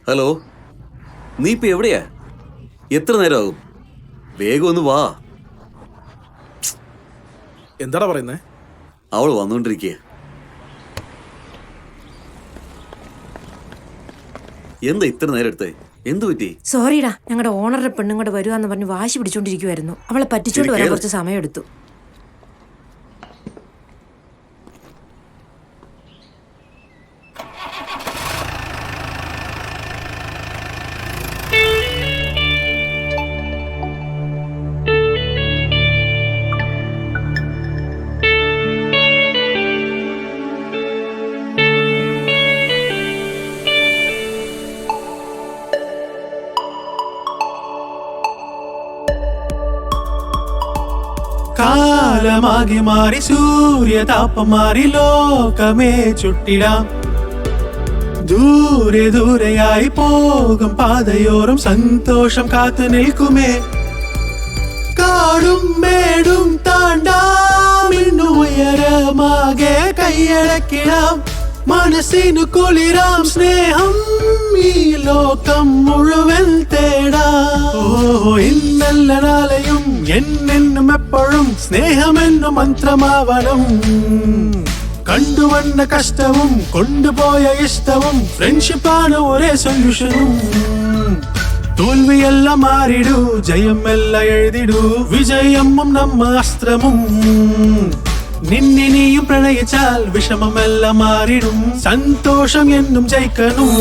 Hello, നീ ഇപ്പൊ എവിടെയാ? എത്ര നേരമാകും? വേഗം ഒന്ന് വാ. എന്താടാ പറയുന്നേ? അവൾ വന്നുകൊണ്ടിരിക്കുക. എന്താ ഇത്ര നേരം എടുത്തേ? എന്തു പറ്റി? സോറിടാ, ഞങ്ങളുടെ ഓണറുടെ പെണ്ണും കൂടെ വരുവാന്ന് പറഞ്ഞ് വാശി പിടിച്ചോണ്ടിരിക്കുവായിരുന്നു. അവളെ പറ്റിച്ചോണ്ട് വരാൻ കുറച്ച് സമയം എടുത്തു. കാലമാകെ മാറി, സൂര്യതാപം മാറി, ലോകമേ ചുട്ടിടാം. ദൂരെ ദൂരെയായി പോകും പാതയോറും സന്തോഷം കാത്തു നിൽക്കുമേ. കാടും മേടും താണ്ടാം, ഇന്നു ഉയരമാകെ കൈയടക്കിടാം. മനസ്സിനു കുളിരാം സ്നേഹം ഈ ലോകം മുഴുവൻ തേടാം. ഓ ഇന്നല്ല നാളെയും എന്നെന്നും എപ്പോഴും സ്നേഹമെന്നു മന്ത്രമാവണം. കണ്ടുവന്ന കഷ്ടവും കൊണ്ടുപോയ ഇഷ്ടവും ഫ്രണ്ട്ഷിപ്പാണ് ഒരേ സൊല്യൂഷനും. തോൽവിയെല്ലാം മാറിടൂ, ജയമെല്ലാം എഴുതിടൂ, വിജയമും നമ്മ അസ്ത്രമും. നിന്നിനിയും പ്രണയിച്ചാൽ വിഷമമെല്ലാം മാറിടും, സന്തോഷം എന്നും ജയിക്കണം.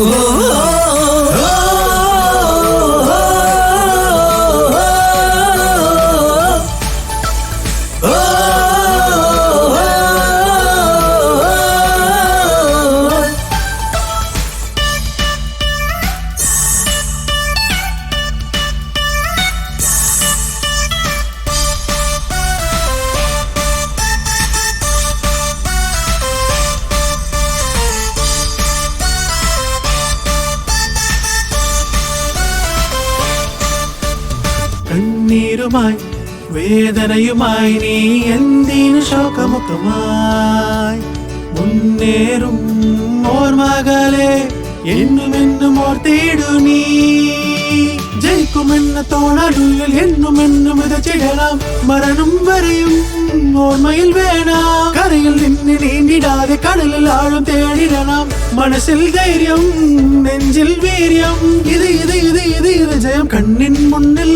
കണ്ണീരുമായി വേദനയുമായി നീ എന്തിനു ശോകമുഖമായി മുന്നേറും ഓർമ്മകളെ എന്നുമെന്നും ഓർത്തിടു നീ. ജയിക്കുമെന്ന തോണലുള്ളിൽ എന്നുമെന്നും വിതച്ചിടണം, മരണം വരെയും ഓർമ്മയിൽ വേണം. കരയിൽ നിന്ന് നീണ്ടിടാതെ കടലിൽ ആഴം തേടിടണം, മനസ്സിൽ ധൈര്യം നെഞ്ചിൽ വീര്യം. ഇത് ഇത് ഇത് ഇത് ഇത് ജയം കണ്ണിൻ മുന്നിൽ,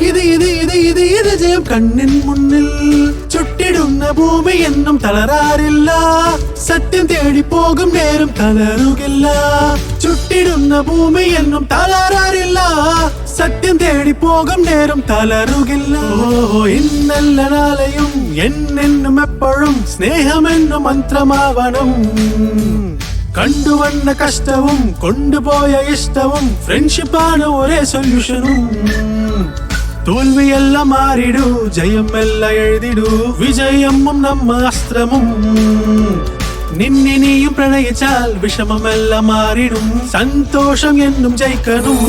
ഇത് ഇത് ഇത് ഇത് ഇത് ജയം കണ്ണിൻ മുന്നിൽ. ചുട്ടിടുന്ന ഭൂമി എന്നും തളരാറില്ല, സത്യം തേടി പോകും നേരം തളരുകില്ല. ചുട്ടിടുന്ന ഭൂമി എന്നും തളരാറില്ല, സത്യം തേടി പോകും നേരം തളരുകില്ല. ഓ ഇന്നല്ല നാളെയും എന്നെന്നും എപ്പോഴും സ്നേഹമെന്നു മന്ത്രമാവണം. കണ്ടുവന്ന കഷ്ടവും കൊണ്ടുപോയ ഇഷ്ടവും ഫ്രണ്ട്ഷിപ്പാണ് ഒരേ സൊല്യൂഷനും. തോൽവിയെല്ലാം മാറിടൂ, ജയമെല്ലാം എഴുതിടൂ, വിജയമും നമ്മ അസ്ത്രമും. നിന്നിനിയും പ്രണയിച്ചാൽ വിഷമമെല്ലാം മാറിടും, സന്തോഷം എന്നും ജയിക്കണം.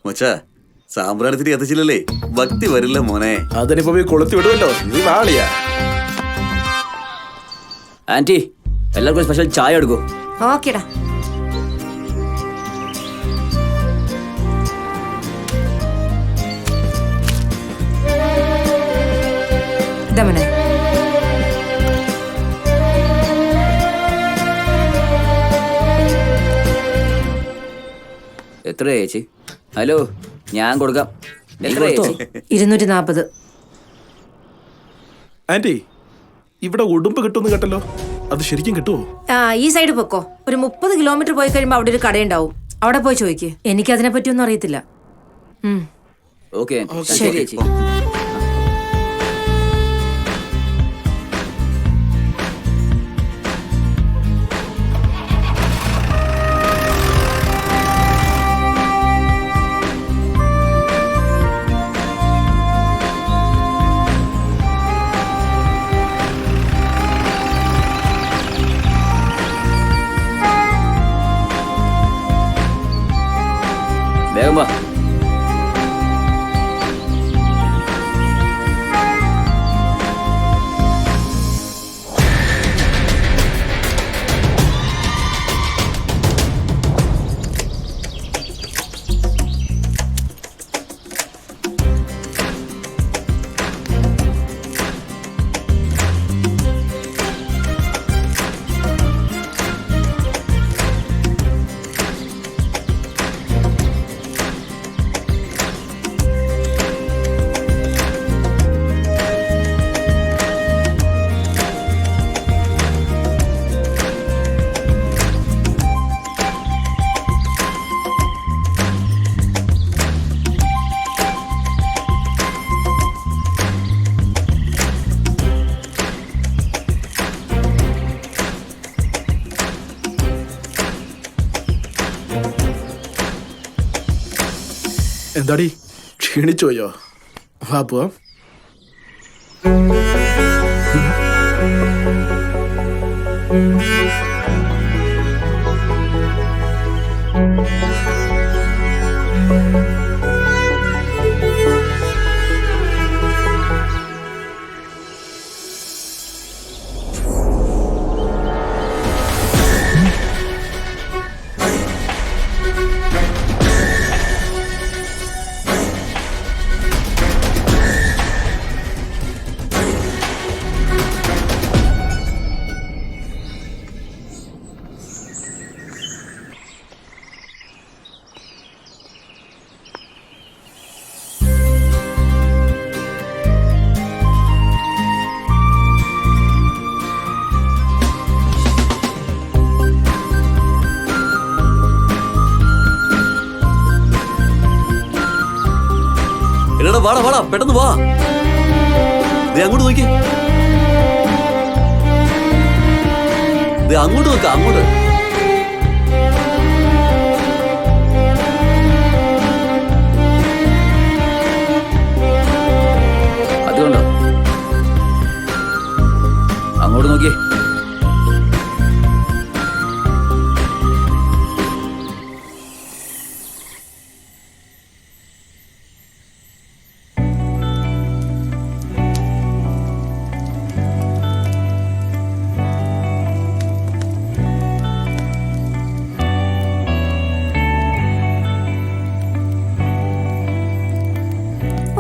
മച്ചാ, സാമ്പ്രാണിത്തിരി കത്തിച്ചില്ലല്ലേ, ഭക്തി വരില്ല മോനെ. അതിനിപ്പോ പോയി കൊളുത്തി വിടുമല്ലോ, നീ വാളിയാ. ആന്റി, എല്ലാവർക്കും സ്പെഷ്യൽ ചായ എടുക്കൂ. ഓക്കേടാ. ഇതമനെ എത്ര ചേച്ചി? ഹലോ, ഞാൻ കൊടുക്കാം. എത്ര ചേച്ചി? 240. ആന്റി, ഇവിടെ ഉടുമ്പ് കിട്ടുമെന്ന് കേട്ടല്ലോ, അത് ശരിക്കും കിട്ടുമോ? ഈ സൈഡ് പൊക്കോ. ഒരു 30 കിലോമീറ്റർ പോയി കഴിയുമ്പോ അവിടെ ഒരു കടയുണ്ടാവും, അവിടെ പോയി ചോദിക്ക്. എനിക്ക് അതിനെ പറ്റിയൊന്നും അറിയത്തില്ല. ഓക്കെ ശരി ചേച്ചി. എന്താടി ക്ഷീണിച്ചു പോയോ? വാ പോവാം. എടാ വാടാ വാടാ പെട്ടെന്ന് വാ. ദേ അങ്ങോട്ട് നോക്കി. ദേ അങ്ങോട്ട് നോക്ക അങ്ങോട്ട്. അതുകൊണ്ടോ അങ്ങോട്ട് നോക്കിയേ.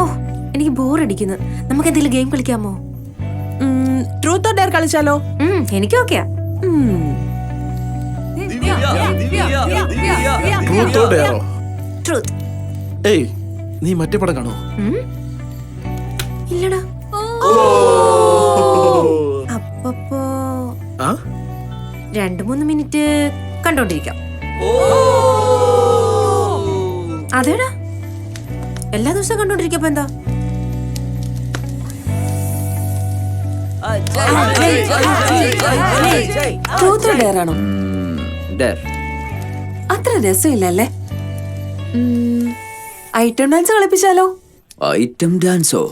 ഓ എനിക്ക് ബോറടിക്കുന്നു. നമുക്ക് എന്തെങ്കിലും ഗെയിം കളിക്കാമോ? ട്രൂത്ത് ഓർ ഡെയർ കളിച്ചാലോ? എനിക്ക് ഓക്കെയാ. ട്രൂത്തോ ഡെയറോ? ട്രൂത്ത്. ഏയ് നീ മറ്റേ പടം കാണോ? ഇല്ലടാ. അപ്പപ്പോ ആ 2-3 മിനിറ്റ് കണ്ടോണ്ടിരിക്കാം. അതേടാ എല്ലാ ദിവസവും കണ്ടോണ്ടിരിക്കപ്പോ എന്താ? ട്രൂത്ത് ഓർ ഡെയർ ആണോ? ഡെയർ. അത്ര രസമില്ലല്ലേ? ഐറ്റം ഡാൻസ് കളിപ്പിച്ചാലോ? ഐറ്റം ഡാൻസോ?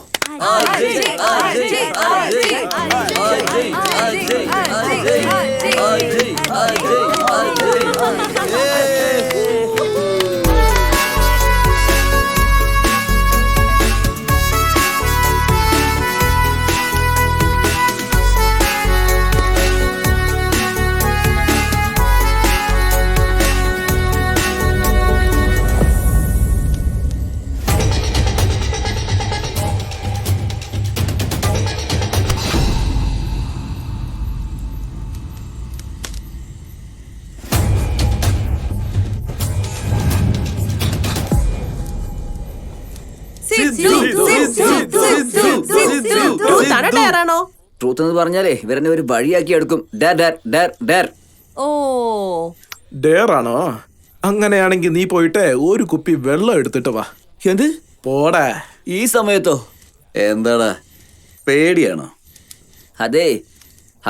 ട്രൂത്ത് ആണോ ഡെയർ ആണോ? ട്രൂത്ത് എന്ന് പറഞ്ഞാലേ ഇവരെന്നെ ഒരു വഴിയാക്കി എടുക്കും. Dare dare dare dare. ഓ ഡെയർ ആണോ? അങ്ങനെയാണെങ്കിൽ നീ പോയിട്ട് ഒരു കുപ്പി വെള്ളം എടുത്തിട്ട് വാ. എന്ത്? പോടാ. ഈ സമയത്തോ? എന്താടാ പേടിയാണോ? അതെ,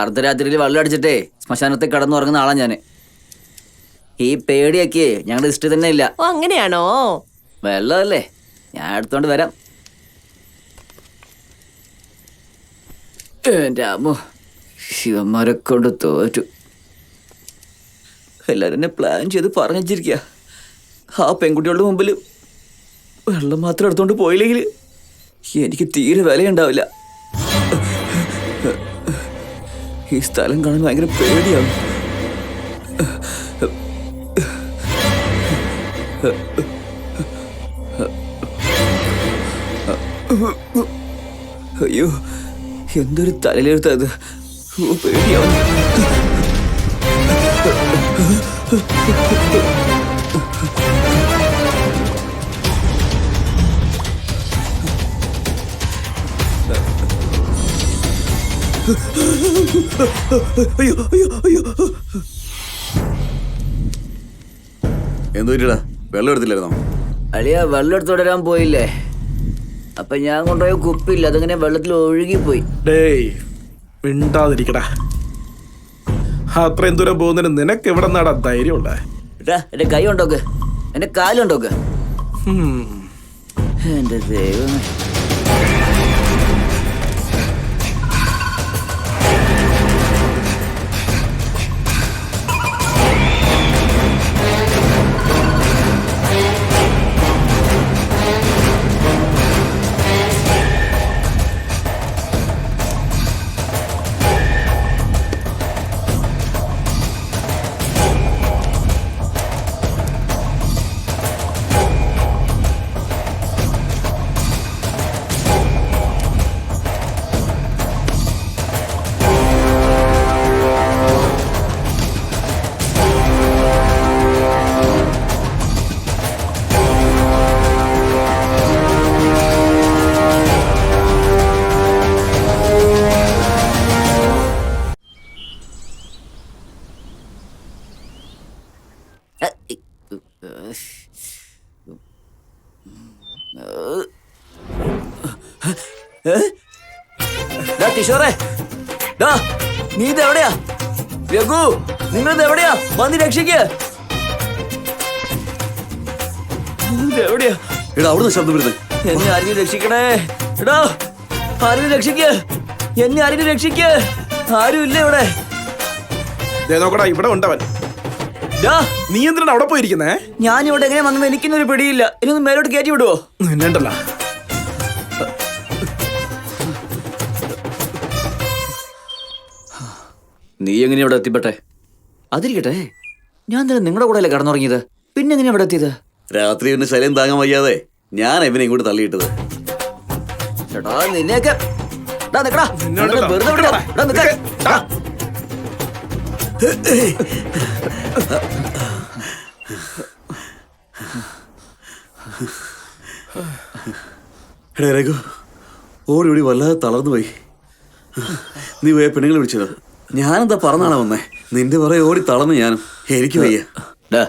അർദ്ധരാത്രിയിൽ വെള്ളം അടിച്ചിട്ടേ ശ്മശാനത്തിൽ കടന്നുറങ്ങുന്ന ആളാ ഞാന്. ഈ പേടിയൊക്കെ ഞങ്ങളുടെ ലിസ്റ്റ് തന്നെ ഇല്ല. ഓ അങ്ങനെയാണോ? വെള്ളമല്ലേ, ഞാൻ എടുത്തോണ്ട് വരാം. എന്റെ അമ്മോ, ശിവന്മാരെ കൊണ്ട് തോറ്റു. എല്ലാരും എന്നെ പ്ലാൻ ചെയ്ത് പറഞ്ഞു വെച്ചിരിക്കുക. ആ പെൺകുട്ടികളുടെ മുമ്പിൽ വെള്ളം മാത്രം എടുത്തോണ്ട് പോയില്ലെങ്കിൽ എനിക്ക് തീരെ വിലയുണ്ടാവില്ല. ഈ സ്ഥലം കാണാൻ ഭയങ്കര പേടിയാണ്. അയ്യോ, എന്തൊരു തലയിലെടുത്തത്. പേടിയാവും. അയ്യോ അയ്യോ അയ്യോ. എന്തു പറ്റിയടാ? വെള്ളം എടുത്തില്ലായിരുന്നോ? അളിയ, വെള്ളം എടുത്തോണ്ട് വരാൻ പോയില്ലേ? അപ്പൊ ഞാൻ കൊണ്ടുപോയ കുപ്പിയില്ല, അതിങ്ങനെ വെള്ളത്തിൽ ഒഴുകിപ്പോയി. ഡേയ് മിണ്ടാതിരിക്കടാ. അത്രയും ദൂരം പോകുന്നതിന് നിനക്ക് എവിടെ നിന്നാടാ ധൈര്യം ഉണ്ടേ? എന്റെ കൈ ഉണ്ടോക്ക്, എന്റെ കാലുണ്ടോക്ക്. എന്റെ ദൈവമേ. ഡാ കിഷോറേ, ഡാ നീ ഇത് എവിടെയാ? രഘു, നിങ്ങളിത് എവിടെയാ? വന്ന് രക്ഷിക്ക്. എവിടെയാ? എടാ അവിടുന്ന് ശബ്ദം വരുന്നത്. എന്നെ ആരെങ്കിലും രക്ഷിക്കണേ. എടാ ആരെങ്കിലും രക്ഷിക്ക്. എന്നെ ആരെങ്കിലും രക്ഷിക്ക്. ആരും ഇല്ല ഇവിടെ. ദേ നോക്കടാ, ഇവിടെ ഉണ്ടവൻ. ഡാ നീ എന്തിനാണ് അവിടെ പോയിരിക്കുന്നേ? ഞാൻ ഇവിടെ എങ്ങനെ വന്നത് എനിക്കൊന്നൊരു പിടിയില്ല. ഇനി മേലോട്ട് കയറ്റി വിടുവോ? നിന്നുണ്ടല്ലോ. നീ എങ്ങനെയാ ഇവിടെ എത്തിപ്പെട്ടെ? അതിരിക്കട്ടെ, ഞാൻ തന്നെ നിങ്ങളുടെ കൂടെ അല്ലേ കടന്നുറങ്ങിയത്. പിന്നെ എങ്ങനെയാ ഇവിടെ എത്തിയത്? രാത്രി ഇവന് ശല്യം താങ്ങാൻ വയ്യാതെ ഞാൻ ഇവനെ ഇങ്ങോട്ട് തള്ളിയിട്ടത്. എടാ നിന്നെയൊക്കെ നിക്കടാ. നിന്നോടല്ലോ. വെറുതെ വിടടാ. എടാ, നിക്ക. ടാ. എടാ രഘു, ഓടി വല്ലാതെ തളർന്നു പോയി. നീ പോയ പെണ്ണുങ്ങളെ വിളിച്ചതോ? ഞാനെന്താ പറഞ്ഞാണോ വന്നേ? നിന്റെ പുറകെ ഓടി തളർന്നു ഞാനും. എനിക്ക് വയ്യ. ഡാ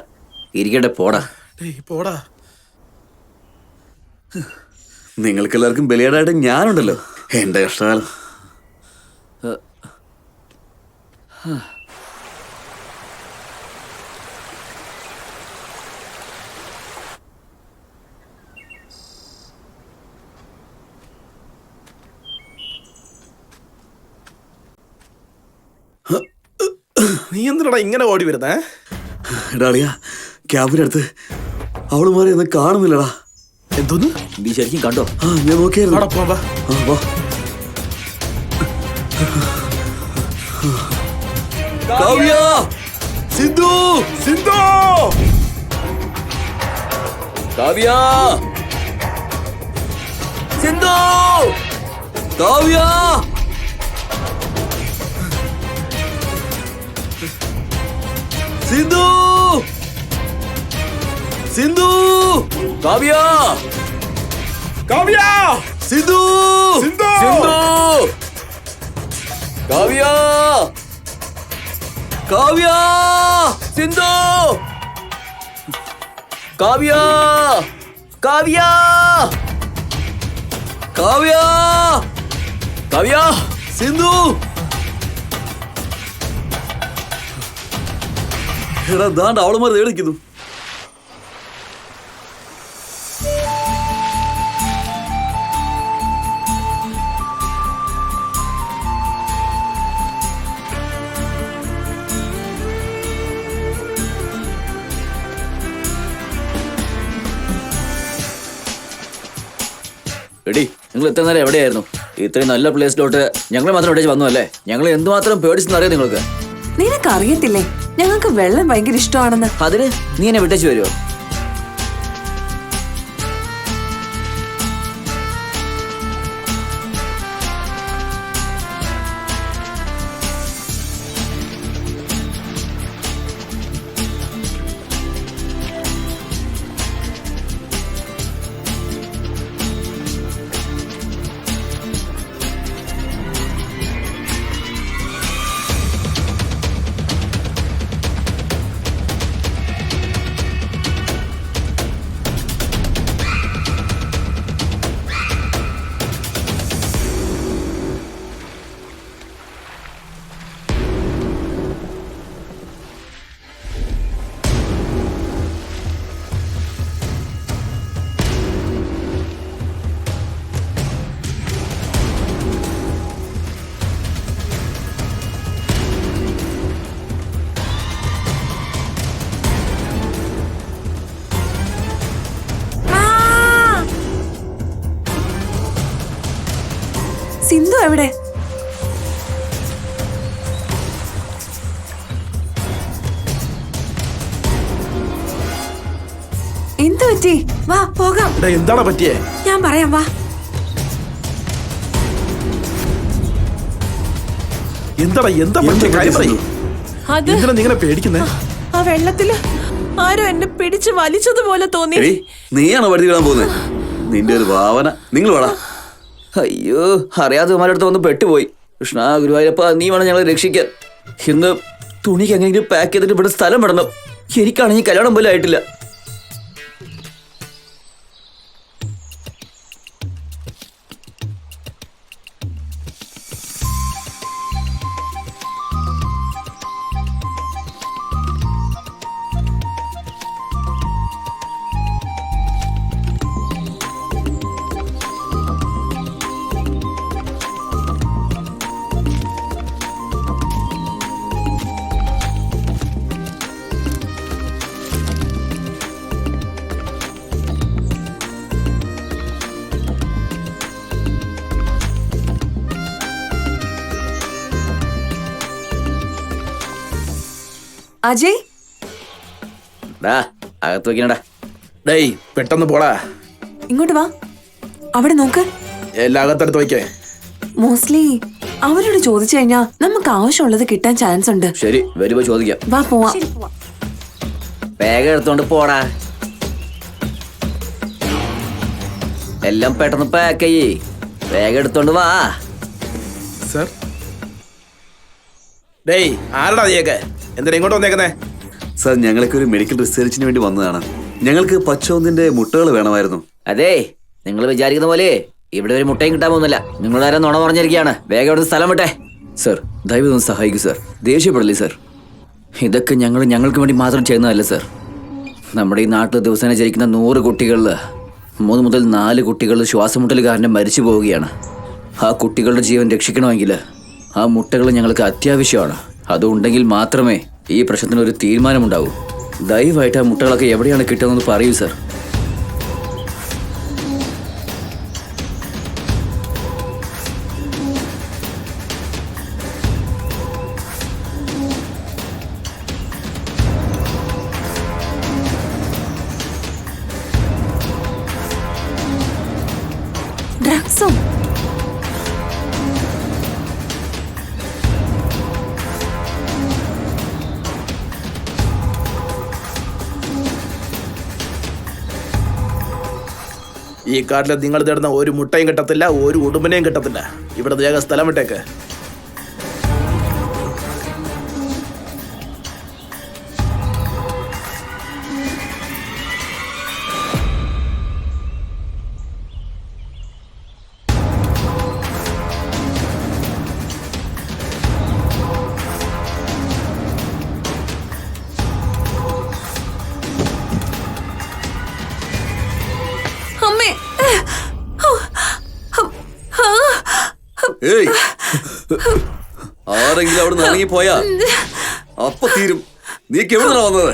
ഇരിക്കട്ടെ, പോടാ. ഡേയ് പോടാ. നിങ്ങൾക്കെല്ലാവർക്കും ബലിയാടായിട്ട് ഞാനുണ്ടല്ലോ. എന്റെ കഷ്ടകാലം. നീ എന്തിനാടാ ഇങ്ങനെ ഓടി വരുന്നേ? എടാളിയാ, ക്യാമ്പിനടുത്ത് അവള് മാറി ഒന്നും കാണുന്നില്ലടാ. എന്തോന്ന്? നീ ശരിക്കും കണ്ടോ? ആ ഞാൻ നോക്കിയായിരുന്നു. അവിടെ പോവാ. ആ, വാ. കാവ്യ, സിന്ധു, സിന്ധു! കാവ്യ, സിന്ധു, കാവ്യ, സിന്ധു, സിന്ധു, കാവ്യ, കാവ്യ! സിന്ധു, സിന്ധു! സിന്ധു, കാവ്യ, കാവ്യ, സിന്ധു, കാവ്യ, കാവ്യ, കാവ്യ, കാവ്യ, സിന്ധു. എടാ ദാണ്ട് അവളുമാർ തേടിക്കുന്നു. എടി, നിങ്ങൾ ഇത്ര നേരം എവിടെയായിരുന്നു? ഇത്രയും നല്ല പ്ലേസിലോട്ട് ഞങ്ങൾ മാത്രം ഇവിടെ വന്നു അല്ലേ? ഞങ്ങൾ എന്തുമാത്രം പേടിച്ചെന്നറിയാം നിങ്ങൾക്ക്. നിനക്ക് അറിയത്തില്ലേ ഞങ്ങൾക്ക് വെള്ളം ഭയങ്കര ഇഷ്ടമാണെന്ന്? അതിന് നീ എന്നെ വിട്ടേച്ച് വരുമോ? വെള്ളം എവിടെ? എന്ത് പറ്റി? വാ പോകാം. എടാ എന്താണ് പറ്റിയേ? ഞാൻ പറയാം വാ. എന്താ പറ്റിയ കാര്യം പറയൂ. അത് എന്തിനാ നിങ്ങളെ പേടിക്കുന്നേ? ആ വെള്ളത്തില് ആരോ എന്നെ പിടിച്ച് വലിച്ചതുപോലെ തോന്നി. എടീ, നീയാണോ വഴുതി വീഴാൻ പോകുന്നത്? നിന്റെ ഒരു ഭാവന. നിങ്ങൾ വേടാ. അയ്യോ, അറിയാതെ അടുത്ത് വന്ന് പെട്ടുപോയി. കൃഷ്ണ ഗുരുവായൂരപ്പ, നീ വേണം ഞങ്ങളെ രക്ഷിക്കാൻ. ഇന്ന് തുണിക്ക് എങ്ങനെയെങ്കിലും പാക്ക് ചെയ്തിട്ട് ഇവിടെ സ്ഥലം വിടണം. എനിക്കാണെങ്കിൽ കല്യാണം പോലും ആയിട്ടില്ല. അജയ്, ഡാ അകത്ത് വെക്കണടാ. ഡേയ് പെട്ടെന്ന് പോടാ. ഇങ്ങോട്ട് വാ. അവിടെ നോക്ക്. എല്ലാ അകത്തെടുത്ത് വയ്ക്കേ. മോസ്റ്റ്ലി അവരോട് ചോദിച്ചു കഴിഞ്ഞാ നമുക്ക് ആവശ്യമുള്ളത് കിട്ടാൻ ചാൻസ് ഉണ്ട്. ശരി, വരുമ്പോ ചോദിക്കാം. വാ പോവാം. വേഗം എടുത്തോണ്ട് പോടാ. എല്ലാം പെട്ടെന്ന് പാക്ക് ചെയ്യേ. വേഗം എടുത്തോണ്ട് വാ. സർ. ഡേയ് ആരടാ നീയൊക്കെ? എന്തിനാ ഇങ്ങോട്ട് വന്നേക്കുന്നേ? സാർ, ഞങ്ങൾക്ക് ഒരു മെഡിക്കൽ റിസർച്ചിന് വേണ്ടി വന്നതാണ്. ഞങ്ങൾക്ക് പച്ചോന്നിന്റെ മുട്ടകൾ വേണമായിരുന്നു. അതെ, നിങ്ങൾ വിചാരിക്കുന്ന പോലെ ഇവിടെ ഒരു മുട്ടയും കിട്ടാൻ പോകുന്നില്ല. നിങ്ങളാരെ നുണ പറഞ്ഞിരിക്കുകയാണ്. വേഗം ഇവിടെ സ്ഥലം വിട്ടെ. സർ, ദയവ് ഒന്ന് സഹായിക്കൂ സർ. ദേഷ്യപ്പെടല്ലേ സർ. ഇതൊക്കെ ഞങ്ങൾക്ക് വേണ്ടി മാത്രം ചെയ്യുന്നതല്ല സർ. നമ്മുടെ ഈ നാട്ടിൽ ദിവസേന ജനിക്കുന്ന 100 കുട്ടികളിൽ 3 മുതൽ 4 കുട്ടികൾ ശ്വാസമുട്ടൽ കാരണം മരിച്ചു പോവുകയാണ്. ആ കുട്ടികളുടെ ജീവൻ രക്ഷിക്കണമെങ്കിൽ ആ മുട്ടകൾ ഞങ്ങൾക്ക് അത്യാവശ്യമാണ്. അതുണ്ടെങ്കിൽ മാത്രമേ ഈ പ്രശ്നത്തിനൊരു തീരുമാനമുണ്ടാവൂ. ദയവായിട്ട് ആ മുട്ടകളൊക്കെ എവിടെയാണ് കിട്ടുന്നതെന്ന് പറയൂ സർ. ഡ്രഗ്സോ? ഈ കാട്ടിൽ നിങ്ങൾ തേടുന്ന ഒരു മുട്ടയും കിട്ടത്തില്ല, ഒരു ഉടുമ്പനെയും കിട്ടത്തില്ല. ഇവിടെ വേഗം സ്ഥലം വിട്ടേക്ക്. അമ്മേ. ഏയ്, ആരെങ്കിലും അവിടെ നിന്ന് ഇറങ്ങി പോയാ അപ്പൊ തീരും. നീക്ക് എവിടുന്നാ വന്നത്?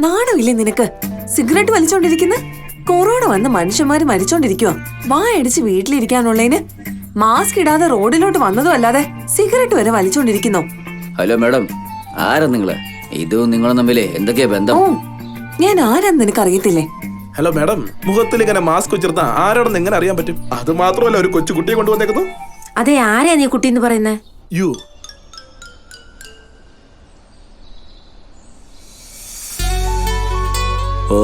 നാണമില്ലേ നിനക്ക്? സിഗരറ്റ് വലിച്ചോണ്ടിരിക്കുന്ന? കൊറോണ വന്ന് മനുഷ്യന്മാര് മരിച്ചോണ്ടിരിക്കുവാ. വായടിച്ച് വീട്ടിലിരിക്കാനുള്ളതിന് മാസ്ക് ഇടാതെ റോഡിലോട്ട് വന്നതും അല്ലാതെ സിഗരറ്റ് വരെ വലിച്ചോണ്ടിരിക്കുന്നോ? ഹലോ മാഡം, ആരാ നിങ്ങള്? ഇതും നിങ്ങളും തമ്മിലേ എന്തൊക്കെയാ ബന്ധം? ഓ, ഞാൻ ആരാന്ന് നിനക്ക് അറിയത്തില്ലേ? ഹലോ മാഡം, മുഖത്തിൽ ഇങ്ങനെ മാസ്ക് വെച്ചിരുന്ന ആരോടെന്ന് എങ്ങനെ അറിയാൻ പറ്റും? അത് മാത്രമല്ല ഒരു കൊച്ചു കുട്ടിയെ കൊണ്ടുവന്നേക്കുന്നു. അതെ, ആരെയാ നീ കുട്ടി എന്ന് പറയുന്നേ? യു ഓ,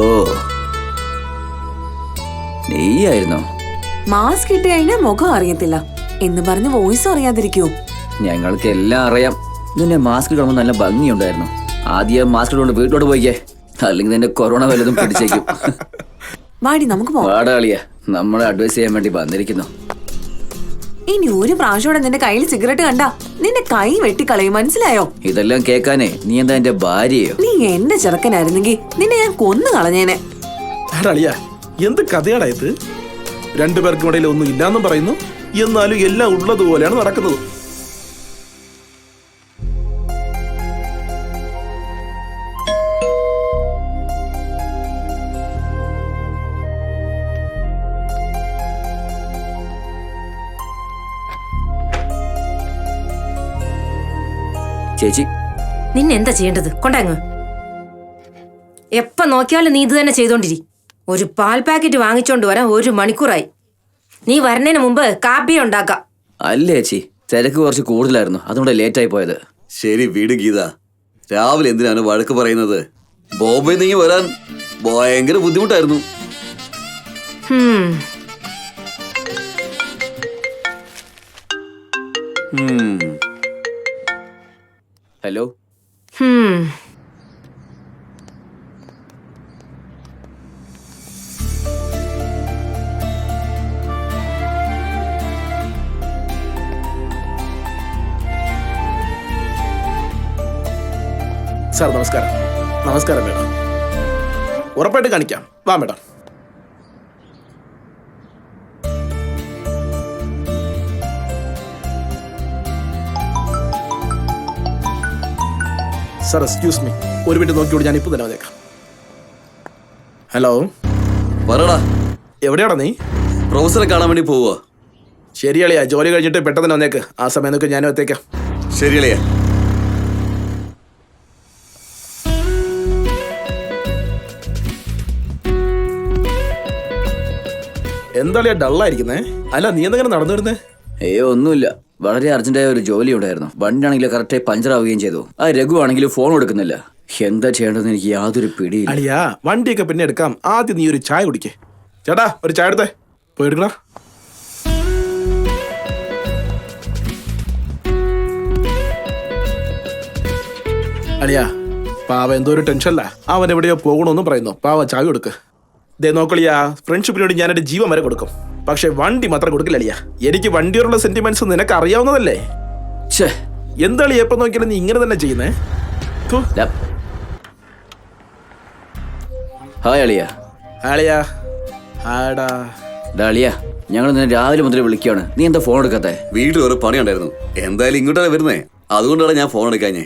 നീയായിരുന്നോ? മാസ്ക് ഇട്ട് കഴിഞ്ഞാൽ മുഖം അറിയത്തില്ല എന്ന് പറഞ്ഞ് വോയിസും അറിയാതിരിക്കുവോ? ഞങ്ങൾക്ക് എല്ലാം അറിയാം. നിന്നെ മാസ്ക് കാണുമ്പോൾ നല്ല ഭംഗിയുണ്ടായിരുന്നു. ആദ്യം മാസ്ക് കൊണ്ട് വീട്ടിലോട്ട് പോയിക്കേ, അല്ലെങ്കിൽ നിന്റെ കൊറോണ വല്ലതും പിടിച്ചേക്കും. വാടി നമുക്ക് പോവാം. വാടാളിയാ, നമ്മളെ അഡ്വൈസ് ചെയ്യാൻ വേണ്ടി വന്നിരിക്കുന്നു. ഇനി ഒരു പ്രാവശ്യം നിന്റെ കയ്യിൽ സിഗരറ്റ് കണ്ട നിന്റെ കൈ വെട്ടിക്കളയും, മനസ്സിലായോ? ഇതെല്ലാം കേൾക്കാനേ നീ എന്താ എന്റെ ഭാര്യയോ? നീ എന്റെ ചെറുക്കനായിരുന്നെങ്കിൽ നിന്നെ ഞാൻ കൊന്നു കളഞ്ഞേനെ. അളിയ, എന്ത് കഥയാടാ ഇത്? രണ്ടുപേർക്കും ഇടയിൽ ഒന്നും ഇല്ലാന്നും പറയുന്നു, എന്നാലും എല്ലാം ഉള്ളതുപോലെയാണ് നടക്കുന്നത്. ചേച്ചി, നിന്നെന്താ ചെയ്യേണ്ടത്? കൊണ്ടങ്ങ്. എപ്പ നോക്കിയാലും നീ ഇത് തന്നെ ചെയ്തോണ്ടിരി. ഒരു പാൽ പാക്കറ്റ് വാങ്ങിച്ചോണ്ട് വരാൻ 1 മണിക്കൂറായി. നീ വരണേന് മുമ്പ് കാപ്പി ഉണ്ടാക്കാം. അല്ലേ ചേച്ചി, തിരക്ക് കുറച്ച് കൂടുതലായിരുന്നു, അതുകൊണ്ട് ലേറ്റ് ആയി പോയത്. ശരി വീട് ഗീത, രാവിലെ എന്തിനാണ് വഴക്ക് പറയുന്നത്? ബോംബെ നീ വരാൻ ഭയങ്കര ബുദ്ധിമുട്ടായിരുന്നു. ഹും. ഹലോ. ഹും. സാർ നമസ്കാരം. നമസ്കാരം മേഡം. ഉറപ്പായിട്ട് കാണിക്കാം, വാ മേഡം. സാർ എക്സ്ക്യൂസ് മീ, ഒരു മിനിറ്റ് നോക്കിയോട്, ഞാൻ ഇപ്പൊ തന്നെ വന്നേക്കാം. ഹലോ, പറടാ, എവിടെയാടാ നീ? പ്രൊഫസറെ കാണാൻ വേണ്ടി പോവുക. ശരിയാളിയാ, ജോലി കഴിഞ്ഞിട്ട് പെട്ടെന്ന് തന്നെ വന്നേക്ക്. ആ സമയം നോക്കി ഞാനും എത്തേക്കാം. ശരിയല്ലേ? എന്താളിയാ ഡള്ളായിരിക്കുന്നേ? അല്ല, നീ എന്തെങ്കിലും നടന്നു വരുന്നേ? ഒന്നുമില്ല, വളരെ അർജന്റായ ഒരു ജോലി ഉണ്ടായിരുന്നു. വണ്ടി ആണെങ്കിൽ കറക്റ്റായി പഞ്ചർ ആവുകയും ചെയ്തു. ആ രഘു ആണെങ്കിൽ ഫോൺ കൊടുക്കുന്നില്ല. എന്താ ചെയ്യേണ്ടതെന്ന് എനിക്ക് യാതൊരു പിടിയില്ല. അളിയാ, വണ്ടിയൊക്കെ പിന്നെ എടുക്കാം. ആദ്യം നീ ഒരു ചായ കുടിക്കേ. ചേട്ടാ, ഒരു ചായ എടുത്തേ, പോയി എടുക്കടാ. അളിയാ, പാവ എന്തോ ഒരു ടെൻഷനല്ല. അവൻ എവിടെയോ പോകണമെന്നും പറയുന്നു. പാവ ചായ കൊടുക്ക്. ദേ നോക്കളിയാ, ഫ്രണ്ട്ഷിപ്പിനോട് ഞാൻ എന്റെ ജീവൻ വരെ കൊടുക്കും, പക്ഷെ വണ്ടി മാത്രം കൊടുക്കില്ല അളിയാ. എനിക്ക് വണ്ടിയോടുള്ള സെന്റിമെന്റ്സ് നിനക്ക് അറിയാവുന്നതല്ലേ? ഛേ, എന്താളിയാ എപ്പം നോക്കിയാലും നീ ഇങ്ങനെ തന്നെ ചെയ്യുന്നേ? ഥു. ഹായ് അളിയാ. അളിയാ, ആടാ. അളിയാ, ഞങ്ങൾ നിന്നെ രാവിലെ മുതൽ വിളിക്കുകയാണ്, നീ എന്താ ഫോൺ എടുക്കാത്തെ? വീട്ടിൽ ഒരു പണി ഉണ്ടായിരുന്നു. എന്തായാലും ഇങ്ങോട്ടാണ് വരുന്നേ, അതുകൊണ്ടാണ് ഞാൻ ഫോൺ എടുക്കാഞ്ഞേ.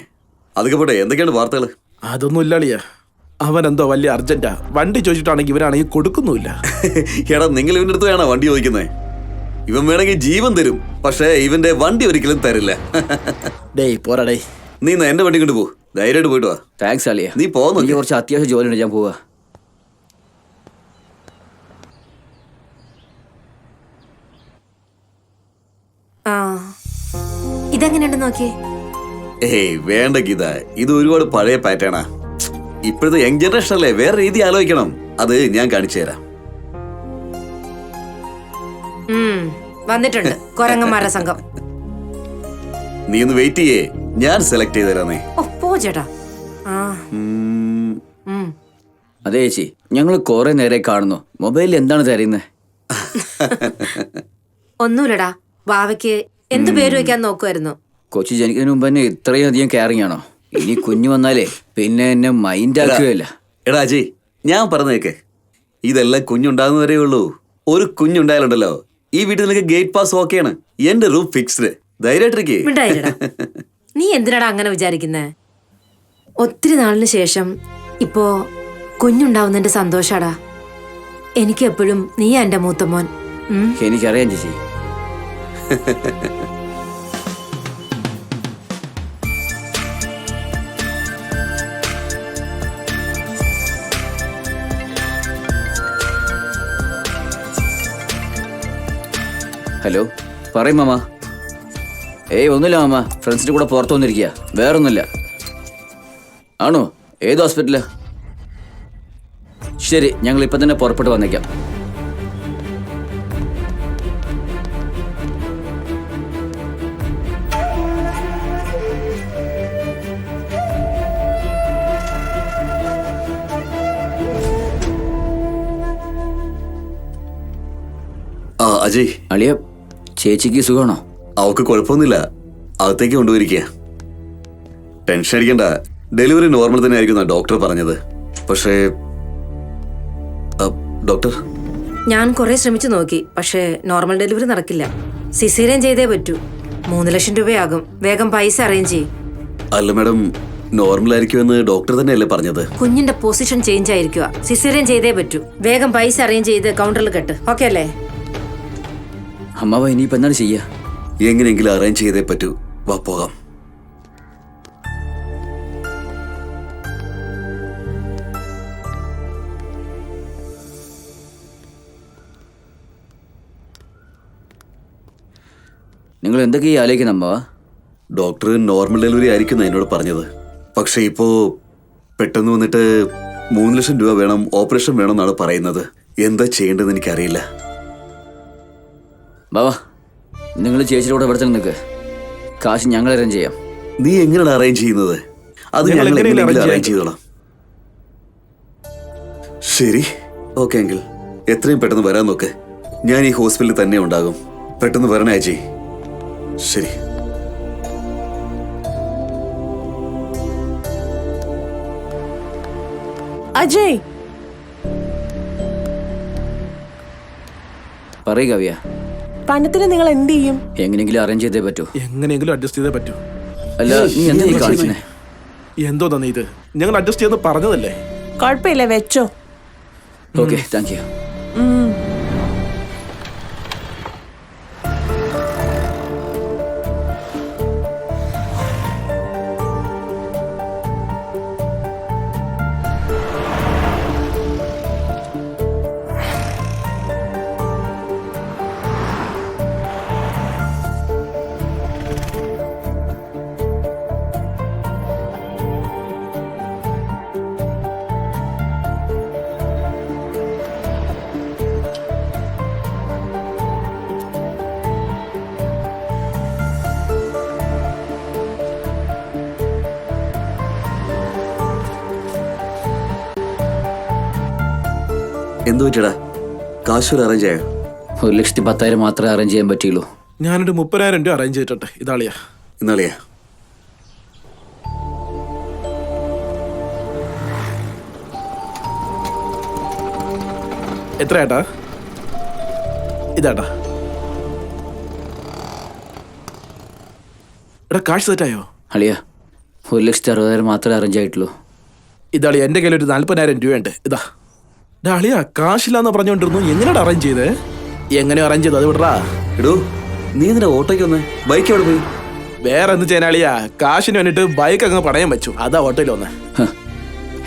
അതൊക്കെ പോട്ടെ, എന്തൊക്കെയാണ് വാർത്തകൾ? അതൊന്നും ഇല്ല അളിയാ, അവൻ എന്തോ വലിയ അർജന്റാ. വണ്ടി ചോദിച്ചിട്ടാണെങ്കിൽ ഇവനാണെങ്കിൽ കൊടുക്കുന്നുമില്ല. എടാ, നിങ്ങൾ ഇവന്റെ അടുത്ത് വേണോ വണ്ടി ചോദിക്കുന്നേ? ഇവൻ വേണമെങ്കിൽ ജീവൻ തരും, പക്ഷേ ഇവന്റെ വണ്ടി ഒരിക്കലും തരില്ല. ഡേയ് പോരാടേ. നീ എന്റെ വണ്ടി കൊണ്ട് പോ, ധൈര്യമായിട്ട് പോയിട്ട് വാ. താങ്ക്സ് അളിയാ. നീ പോന്നു. എനിക്ക് കുറച്ച് അത്യാവശ്യ ജോലിയുണ്ട്, ഞാൻ പോവാ. ആ, ഇതെങ്ങനെയുണ്ട് നോക്കിയേ. ഏയ് വേണ്ട ഗീത, ഇത് ഒരുപാട് പഴയ പാറ്റേണാ. ഇപ്പോഴത്തെ യങ് ജനറേഷൻ അല്ലേ, വേറെ രീതി ആലോചിക്കണം. അത് ഞാൻ കാണിച്ചു തരാം. വന്നിട്ടുണ്ട് കൊരങ്ങന്മാരുടെ സംഘം. നീ ഒന്ന് വെയിറ്റ് ചെയ്യേ, ഞാൻ സെലക്ട് ചെയ്ത് തരാന്നേ. ഓ, പോ ചേട്ടാ. ആ. അതെ ചേച്ചി, ഞങ്ങൾ കുറെ നേരെ കാണുന്നു. മൊബൈലിൽ എന്താണ് തരുന്നത്? ഒന്നുമില്ലടാ, വാവയ്ക്ക് എന്ത് പേര് വെക്കാൻ നോക്കുമായിരുന്നു. കൊച്ചു ജനിക്കുന്നതിന് മുമ്പ് തന്നെ ഇത്രയും അധികം കെയറിങ് ആണോ? ഇനി കുഞ്ഞു വന്നാലേ പിന്നെ എന്നെ മൈൻഡ് ആക്കുകയല്ല. എടാ അജയ്, ഞാൻ പറഞ്ഞേക്ക്, ഇതെല്ലാം കുഞ്ഞുണ്ടാകുന്നവരേ ഉള്ളൂ. ഒരു കുഞ്ഞുണ്ടായാലുണ്ടല്ലോ, ഈ വീട്ടിൽ നിനക്ക് ഗേറ്റ് പാസ് ഓക്കെയാണ്. എന്റെ റൂം ഫിക്സ്ഡ്. ധൈര്യമായിട്ടിരിക്കേ. നീ എന്തിനാടാ അങ്ങനെ വിചാരിക്കുന്നേ? ഒത്തിരി നാളിന് ശേഷം ഇപ്പോ കുഞ്ഞുണ്ടാവുന്നതിന്റെ സന്തോഷാടാ. എനിക്ക് എപ്പോഴും നീ എന്റെ മൂത്തമോൻ. എനിക്കറിയാം ചേച്ചി. ഹലോ, പറയും മാമ. ഏയ് ഒന്നുമില്ല മാമ, ഫ്രണ്ട്സിന്റെ കൂടെ പുറത്തു വന്നിരിക്കുക, വേറൊന്നുമില്ല. ആണോ? ഏത് ഹോസ്പിറ്റലാ? ശരി, ഞങ്ങൾ ഇപ്പം തന്നെ പുറപ്പെട്ട് വന്നേക്കാം. ആ അജയ്, അളിയ, ചേച്ചിക്ക് സുഖമാണോ? അവക്ക് കുഴപ്പമൊന്നുമില്ല, അകത്തേക്ക് കൊണ്ടുപോയിരിക്കുക. ടെൻഷൻ അടിക്കണ്ട, ഡെലിവറി നോർമൽ തന്നെ ആയിരിക്കും ഡോക്ടർ പറഞ്ഞത്. പക്ഷേ ഡോക്ടർ, ഞാൻ കുറെ ശ്രമിച്ചു നോക്കി, പക്ഷേ നോർമൽ ഡെലിവറി നടക്കില്ല. സിസേറിയൻ ചെയ്തേ പറ്റൂ. 3 ലക്ഷം രൂപയാകും. വേഗം പൈസ അറേഞ്ച് ചെയ്യും. അല്ല മാഡം, നോർമൽ ആയിരിക്കുമെന്ന് ഡോക്ടർ തന്നെയല്ലേ പറഞ്ഞത്? കുഞ്ഞിന്റെ പൊസിഷൻ ചേഞ്ച് ആയിരിക്കുക. സിസേറിയൻ ചെയ്തേ പറ്റൂ. വേഗം പൈസ അറേഞ്ച് ചെയ്ത് കൗണ്ടറിൽ കെട്ട്. ഓക്കെ അല്ലേ? അമ്മാവ ഇനിയിപ്പോൾ എന്താണ് ചെയ്യുക? എങ്ങനെയെങ്കിലും അറേഞ്ച് ചെയ്തേ പറ്റൂ. വാ പോകാം. നിങ്ങൾ എന്തൊക്കെയാ ആലോചിക്കുന്നത് അമ്മാവ? ഡോക്ടർ നോർമൽ ഡെലിവറി ആയിരിക്കും എന്നോട് പറഞ്ഞത്. പക്ഷെ ഇപ്പോ പെട്ടെന്ന് വന്നിട്ട് 3 ലക്ഷം രൂപ വേണം, ഓപ്പറേഷൻ വേണം എന്നാണ് പറയുന്നത്. എന്താ ചെയ്യേണ്ടതെന്ന് എനിക്കറിയില്ല. ബാബാ, നിങ്ങൾ ചേച്ചിയുടെ കൂടെ ഇവിടെ തന്നെ നിൽക്ക്. കാശ് ഞങ്ങൾ അറേഞ്ച് ചെയ്യാം. നീ എങ്ങനെയാണ് അറേഞ്ച് ചെയ്യുന്നത്? അത് ഞങ്ങൾ ഞങ്ങൾ എങ്ങനെയെങ്കിലും എങ്ങനെയെങ്കിലും arrange അറേഞ്ച് ചെയ്തോളാം. ശരി, ഓക്കെ എങ്കിൽ എത്രയും പെട്ടെന്ന് വരാൻ നോക്ക്. ഞാൻ ഈ ഹോസ്പിറ്റലിൽ തന്നെ ഉണ്ടാകും. പെട്ടെന്ന് വരണേ അജയ്. ശരി. അജയ്, പറയ് കവ്യ, പണത്തിന് നിങ്ങൾ എന്ത് ചെയ്യും? എങ്ങനെയെങ്കിലും അറേഞ്ച് ചെയ്തേ പറ്റൂ. എങ്ങനെയെങ്കിലും അഡ്ജസ്റ്റ് ചെയ്തേ പറ്റൂ. അല്ല, നീ എന്താ ഈ കാണിക്കുന്നേ? എന്തോ തന്നെ ഇത്, ഞങ്ങൾ അഡ്ജസ്റ്റ് ചെയ്യുന്ന പറഞ്ഞതല്ലേ. കുഴപ്പമില്ല, വെച്ചോ. Okay, thank you. എന്തു പറ്റടാ? കാശ് അറേഞ്ച് ആയോ? 1,10,000 മാത്രമേ അറേഞ്ച് ചെയ്യാൻ പറ്റുള്ളൂ. ഞാനൊരു 30,000 രൂപ അറേഞ്ച് ചെയ്തിട്ടെ. ഇതാളിയാ. ഇന്നാളിയാ? എത്രയാട്ടാ? ഇതാട്ടാ. എടാ, കാശ് സെറ്റായോ? അളിയ, 1,60,000 മാത്രമേ അറേഞ്ച് ആയിട്ടുള്ളൂ. ഇതാളി, എൻ്റെ കയ്യിൽ ഒരു 40,000 രൂപയുണ്ട്. ഇതാ. അളിയാ, കാശില്ലാന്ന് പറഞ്ഞുകൊണ്ടിരുന്നു. എങ്ങനെയാണ് അറേഞ്ച് ചെയ്തേ? എങ്ങനെയോ അറേഞ്ച് ചെയ്തു. അത് വിടറാ. എടോ, നീ എന്തിനാ ഓട്ടോയ്ക്ക് വന്നേ? ബൈക്ക് എവിടെ പോയി? വേറെ എന്ത് ചെയ്യാൻ അളിയാ, കാശിന് വേണ്ടിട്ട് ബൈക്ക് അങ്ങ് പണയം വെച്ചു. അതാ ഓട്ടോയിൽ വന്നേ.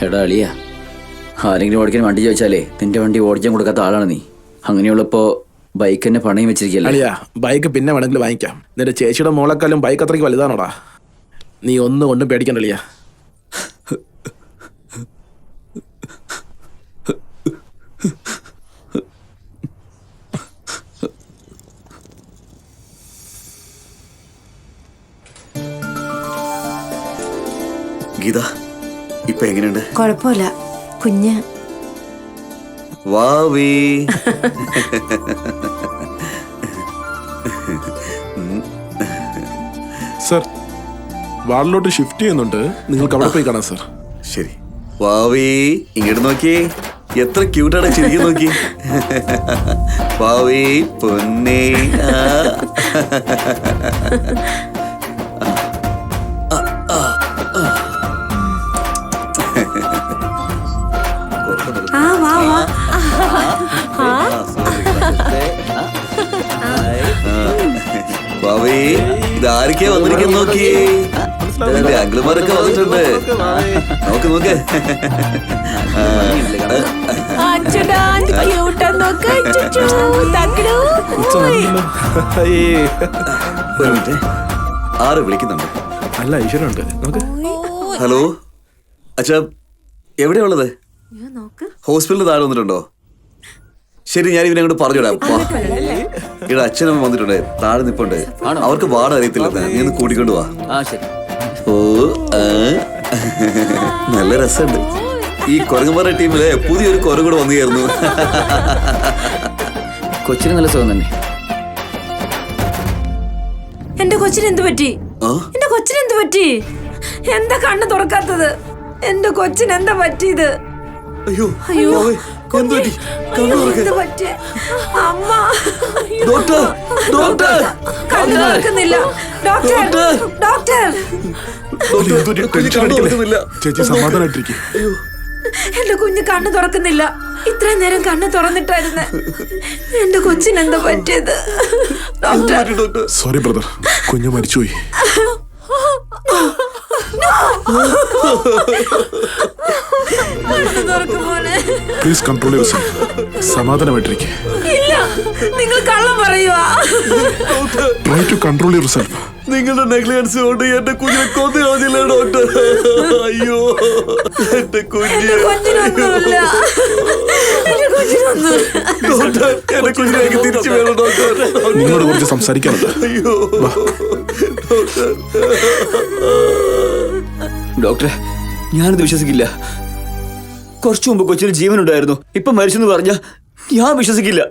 എടാ അളിയ, ആരെങ്കിലും ഓടിക്കാൻ വണ്ടി ചോദിച്ചാലേ നിന്റെ വണ്ടി ഓടിക്കാൻ കൊടുക്കാത്ത ആളാണ് നീ. അങ്ങനെയുള്ളപ്പോ ബൈക്ക് തന്നെ പണയം വെച്ചിരിക്കല്ലേ? അളിയാ, ബൈക്ക് പിന്നെ വേണമെങ്കിലും വാങ്ങിക്കാം. നിന്റെ ചേച്ചിയുടെ മോളെക്കാളും ബൈക്ക് അത്രയ്ക്ക് വലുതാണോടാ. നീ ഒന്നും കൊണ്ടും പേടിക്കണ്ട അളിയാ. ഗീത, ഇപ്പൊ എങ്ങനെയുണ്ട്? കുഴപ്പമില്ല. കുഞ്ഞ് വാവേ. സർ, വാർഡിലോട്ട് ഷിഫ്റ്റ് ചെയ്യുന്നുണ്ട്. നിങ്ങൾക്ക് അവിടെ പോയി കാണാം സർ. ശരി. വാവേ, ഇങ്ങോട്ട് നോക്കിയേ, എത്ര ക്യൂട്ടാണ് ചിരിക്കും നോക്കി. വാവേ പൊന്നേ. ആ വാ വാ. ബാബേ ഇത് ആരൊക്കെയാ വന്നിരിക്കുന്നു നോക്കിയേ. എന്റെ അങ്കിളുമാരൊക്കെ വന്നിട്ടുണ്ട്. നോക്ക് നോക്ക്. അച്ചടാ, ക്യൂട്ടാ നോക്ക്. ചുച്ചു, തക്കടു. ഒരു മിനിറ്റ്. ആര് വിളിക്കുന്നുണ്ട്? അല്ല ഈശ്വരുണ്ട് നമുക്ക്. ഹലോ അച്ഛാ, എവിടെയാ ഉള്ളത്? അയ്യോ, നോക്ക്. ഹോസ്പിറ്റലിൽ താഴെ വന്നിട്ടുണ്ടോ? ശരി, ഞാൻ ഇവനെ അങ്ങോട്ട് പറഞ്ഞുവിടാം. ഇവിടെ അച്ഛനമ്മ വന്നിട്ടുണ്ട്, താഴെ നിപ്പുണ്ട്. അവർക്ക് വാട അറിയത്തില്ലെന്ന്, നീ ഒന്ന് കൂട്ടിക്കൊണ്ട് വാ. ആ ശരി. ഓ ആ. നല്ല രസമുണ്ട്. ഈ കൊരങ്ങന്മാരുടെ ടീമില് പുതിയൊരു കൊരങ്ങ് കൂടെ വന്നു. കൊച്ചിന് നല്ല സുഖം തന്നെ. എന്റെ കൊച്ചിന് എന്ത് പറ്റി? ആ? എന്റെ കൊച്ചിന് എന്ത് പറ്റി? എന്താ കണ്ണ് തുറക്കാത്തത്? എന്റെ കൊച്ചിന് എന്താ പറ്റിയത്? അയ്യോ അയ്യോ, ബാബേ, എന്ത് പറ്റി? കണ്ണ് തുറക്ക്. എന്ത് പറ്റി? അമ്മ, അയ്യോ. ഡോക്ടർ, ഡോക്ടർ, കണ്ണ് തുറക്കുന്നില്ല. Doctor, doctor. ഡോക്ടർ, കുഞ്ഞ് കണ്ണ് തുറക്കുന്നില്ല. ചേച്ചി സമാധാനായിട്ടിരിക്കും. അയ്യോ, എന്റെ കുഞ്ഞ് കണ്ണ് തുറക്കുന്നില്ല. ഇത്രയും നേരം കണ്ണ് തുറന്നിട്ടായിരുന്നു. എന്റെ കൊച്ചിന് എന്താ പറ്റിയത്? എന്ത് ഡോക്ടർ, പറ്റി ഡോക്ടർ? സോറി ബ്രദർ, കുഞ്ഞ് മരിച്ചുപോയി. കണ്ണ് തുറക്കും മോനെ. പ്ലീസ് കൺട്രോൾ സമാധാനമായിട്ടിരിക്കും. ഇല്ല, നിങ്ങൾ കള്ളം പറയുവാ. Try to control yourself. നിങ്ങളുടെ നെഗ്ലിജൻസ് കൊണ്ട് എന്റെ കുഞ്ഞിനെ കൊന്നു കളഞ്ഞില്ല ഡോക്ടർ. അയ്യോ, എന്റെ കുഞ്ഞ്. കൊച്ചിനൊന്നുമില്ല. എന്റെ കൊച്ചിനൊന്നുമില്ല. ഡോക്ടർ, എന്റെ കുഞ്ഞിനെ എനിക്ക് തിരിച്ചു വേണം ഡോക്ടർ. നിങ്ങളോട് കുറച്ച് സംസാരിക്കാനുണ്ട്. അയ്യോ ഡോക്ടർ. ഡോക്ടറെ, ഞാനിത് വിശ്വസിക്കില്ല. കുറച്ചു മുമ്പ് കൊച്ചിന് ജീവനുണ്ടായിരുന്നു, ഇപ്പൊ മരിച്ചെന്ന് പറഞ്ഞ ഞാൻ വിശ്വസിക്കില്ല.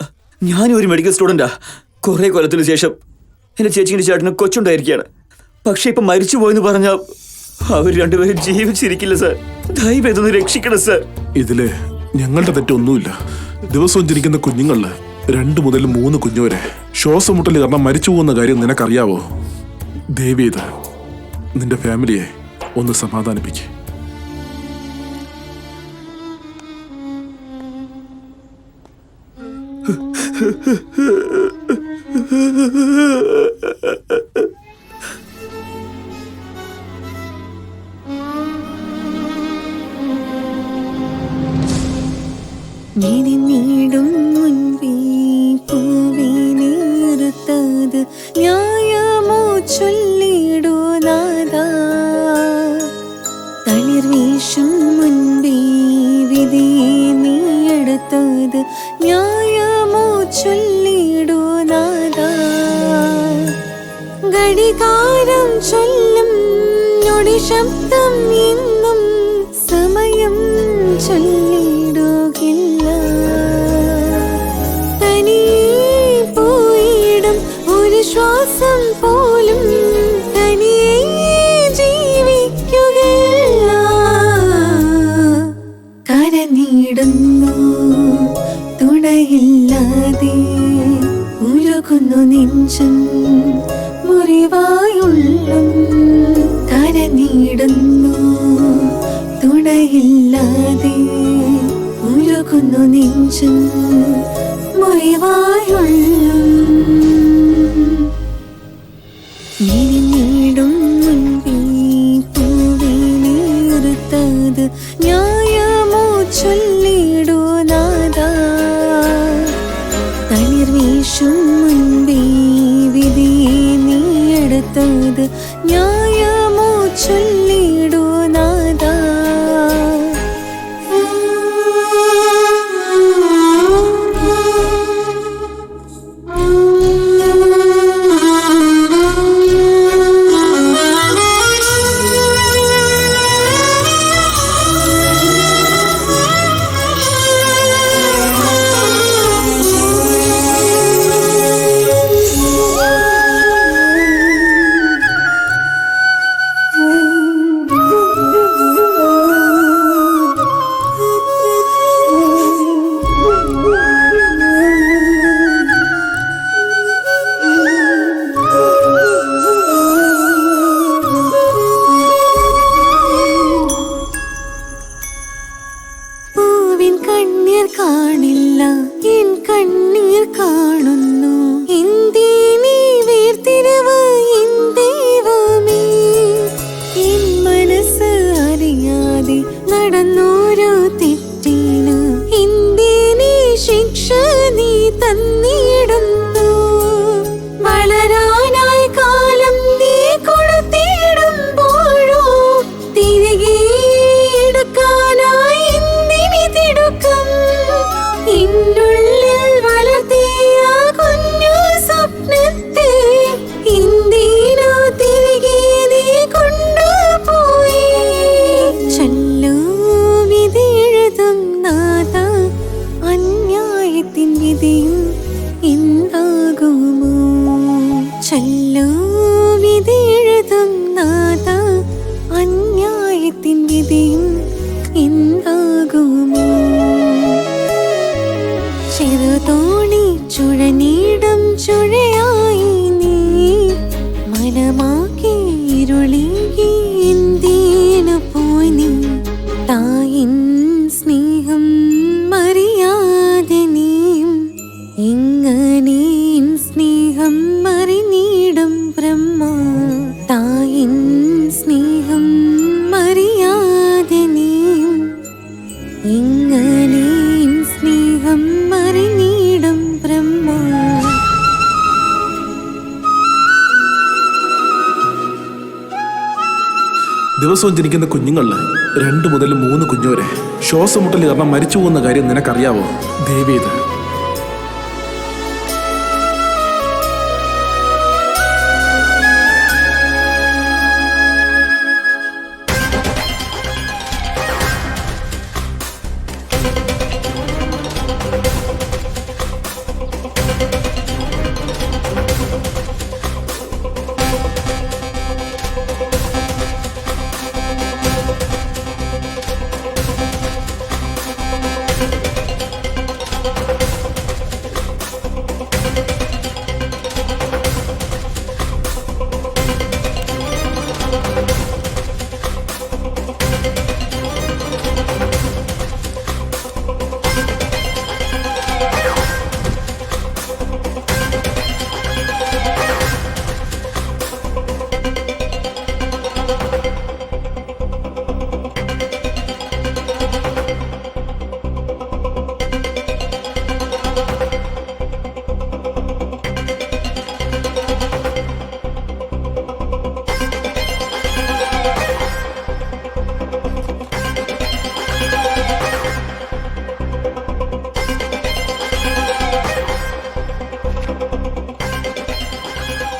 ഞാനും ഒരു മെഡിക്കൽ സ്റ്റുഡന്റാ. കുറെ കൊല്ലത്തിന് ശേഷം എന്റെ ചേച്ചിന്റെ ചേട്ടന് കൊച്ചുണ്ടായിരിക്കുകയാണ്. പക്ഷെ ഇപ്പൊ മരിച്ചു പോയെന്ന് പറഞ്ഞ അവർ രണ്ടുപേരും ജീവിച്ചിരിക്കില്ല സാർ. ദയവ് ഇതൊന്ന് രക്ഷിക്കണം സാർ. ഇതില് ഞങ്ങളുടെ തെറ്റൊന്നുമില്ല. ദിവസവും ജനിക്കുന്ന കുഞ്ഞുങ്ങളില് 2 മുതൽ 3 കുഞ്ഞുവരെ ശ്വാസമുട്ടൽ കാരണം മരിച്ചു പോകുന്ന കാര്യം നിനക്കറിയാവോ? ദേവീത് നിന്റെ ഫാമിലിയെ ഒന്ന് സമാധാനിപ്പിക്ക്. നീടും മുൻപേ പൂവിനേറുത്തത് ന്യായമോ ചൊല്ലിടൂ നാദാ. തളിർ വീശും മുൻപേ വിധിയെ നീ എടുത്തത് ന്യായമോ ചൊല്ലിടൂ നാദാ. ഘടികാരം ചൊല്ലും ഞൊടി ശബ്ദം ഇന്നും സമയം ചൊല്ലിടുകില്ല. തനിയെ പോയിടും ഒരു ശ്വാസം പോലും തനിയെ ജീവിക്കുകയില്ല. കരഞ്ഞിടുന്നു തുണയില്ലാതെ ഉരുകുന്നു നെഞ്ചും മുറിവായുള്ളും. കരഞ്ഞിടുന്നു തുണയില്ലാതെ ഉരുകുന്നു നെഞ്ചും മുറിവായുള്ളും. നീടും മുൻപേ പൂവിനേറുത്തത് ന്യായമോ ചൊല്ലിടൂ നാദാ. തളിർ വീശും മുൻപേ വിധിയെ നീ എടുത്തത് ന്യായമോ ചൊല്ലിടൂ നാദാ. കണ്ണീർ കാണില്ല എൻ കണ്ണീർ കാണുന്നു എന്തേ നീ വേർതിരിവ് എൻ ദൈവമേ എൻ മനസ്സ് അറിയാതെ നടന്നോരോ തെറ്റിന് എന്തേ നീ ശിക്ഷ നീ തന്നിടുന്നു വളരാനായി കാലം നീ കൊടുത്തിടുമ്പോഴോ തിരികെ എടുക്കാനായി എന്തിനി തിടുക്കം എന്നുള്ളിൽ വളർത്തിയ കുഞ്ഞു സ്വപ്നത്തെ എന്തിനു തിരികെ നീ കൊണ്ടുപോയി ചൊല്ലൂ വിധി എഴുതും നാഥ അന്യായത്തിൻ വിധിയും എന്താകുമോ ചൊല്ലൂ വിധി എഴുതും നാഥ അന്യായത്തിൻ വിധിയും എന്താകുമോ ചെറുതോണി ചുഴനീടം ചുഴയായി നീ മനമാക്കി ഇരുളികി എന്തിനു പോയി നീ തായിൻ സ്നേഹം അറിയാതെ നീയും ഇങ്ങനെ സ്നേഹം അറിഞ്ഞിടും ബ്രഹ്മ തായിൻ സ്നേഹം അറിയാതെ നീയും ഇങ്ങനെ സ്നേഹം അറിഞ്ഞിടും ബ്രഹ്മ ദിവസവും ജനിക്കുന്ന കുഞ്ഞുങ്ങളിൽ 2 മുതൽ 3 കുഞ്ഞുവരെ ശ്വാസമുട്ടൽ കാരണം മരിച്ചു പോകുന്ന കാര്യം നിനക്കറിയാവോ ദേവീത്?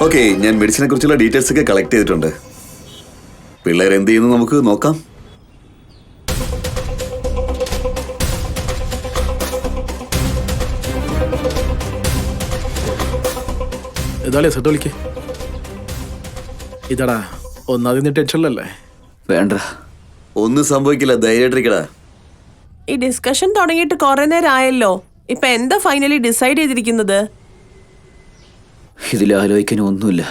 ഓക്കെ, ഞാൻ മെഡിസിനെ കുറിച്ചുള്ള ഡീറ്റെയിൽസ് ഒക്കെ കളക്ട് ചെയ്തിട്ടുണ്ട്. പിള്ളേർ എന്ത് ചെയ്യുന്നു നമുക്ക് നോക്കാം. ഇതാളെ സെറ്റ് വിളിക്ക്. ഇതാടാ ഒന്നാമത് നീ ടെൻഷനിലല്ലേ? വേണ്ട, ഒന്നും സംഭവിക്കില്ല, ധൈര്യമായിട്ടിരിക്കടാ. ഈ ഡിസ്കഷൻ തുടങ്ങിയിട്ട് കുറെ നേരം ആയല്ലോ. ഇപ്പൊ എന്താ ഫൈനലി ഡിസൈഡ് ചെയ്തിരിക്കുന്നത്? ഇതിൽ ആലോചിക്കാൻ ഒന്നുമില്ല.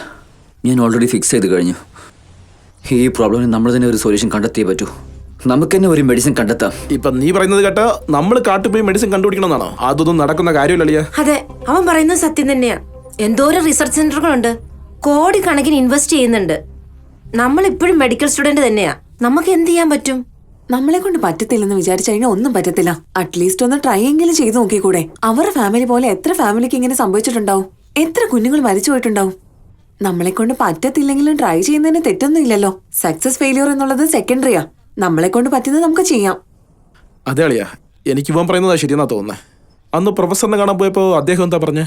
ഞാൻ ഓൾറെഡി ഫിക്സ് ചെയ്ത് കഴിഞ്ഞു. ഈ പ്രോബ്ലമിന് നമ്മൾ തന്നെ ഒരു സൊല്യൂഷൻ കണ്ടെത്തിയേ പറ്റൂ. നമുക്ക് തന്നെ ഒരു മെഡിസിൻ കണ്ടെത്താം. ഇപ്പൊ നീ പറയുന്നത് കേട്ട നമ്മൾ കാട്ടുപോയി മെഡിസിൻ കണ്ടുപിടിക്കണമെന്നാണോ? അതൊന്നും നടക്കുന്ന കാര്യമില്ലല്ലേ? അതെ, അവൻ പറയുന്നത് സത്യം തന്നെയാ. എന്തോരം റിസർച്ച് സെന്ററുകളുണ്ട്, കോടിക്കണക്കിന് ഇൻവെസ്റ്റ് ചെയ്യുന്നുണ്ട്. നമ്മൾ ഇപ്പോഴും മെഡിക്കൽ സ്റ്റുഡന്റ് തന്നെയാ. നമുക്ക് എന്ത് ചെയ്യാൻ പറ്റും? നമ്മളെ കൊണ്ട് പറ്റത്തില്ലെന്ന് വിചാരിച്ചു കഴിഞ്ഞാൽ ഒന്നും പറ്റത്തില്ല. അറ്റ്ലീസ്റ്റ് ഒന്ന് ട്രൈ എങ്കിലും ചെയ്ത് നോക്കിക്കൂടെ? അവരുടെ ഫാമിലി പോലെ എത്ര ഫാമിലിക്ക് ഇങ്ങനെ സംഭവിച്ചിട്ടുണ്ടാവും? എത്ര കുഞ്ഞുങ്ങൾ മരിച്ചു പോയിട്ടുണ്ടാവും? നമ്മളെ കൊണ്ട് പറ്റത്തില്ലെങ്കിലും ട്രൈ ചെയ്യുന്നതിന് തെറ്റൊന്നും ഇല്ലല്ലോ. സക്സസ് ഫെയിലിയർ എന്നുള്ളത് സെക്കൻഡറിയാ. നമ്മളെ കൊണ്ട് പറ്റുന്നത് നമുക്ക് ചെയ്യാം. അതെ അളിയാ, എനിക്ക് ഇവൻ പറയുന്നതാ ശരിയെന്നാ തോന്നുന്നത്. അന്ന് പ്രൊഫസറിനെ കാണാൻ പോയപ്പോൾ അദ്ദേഹം എന്താ പറഞ്ഞേ?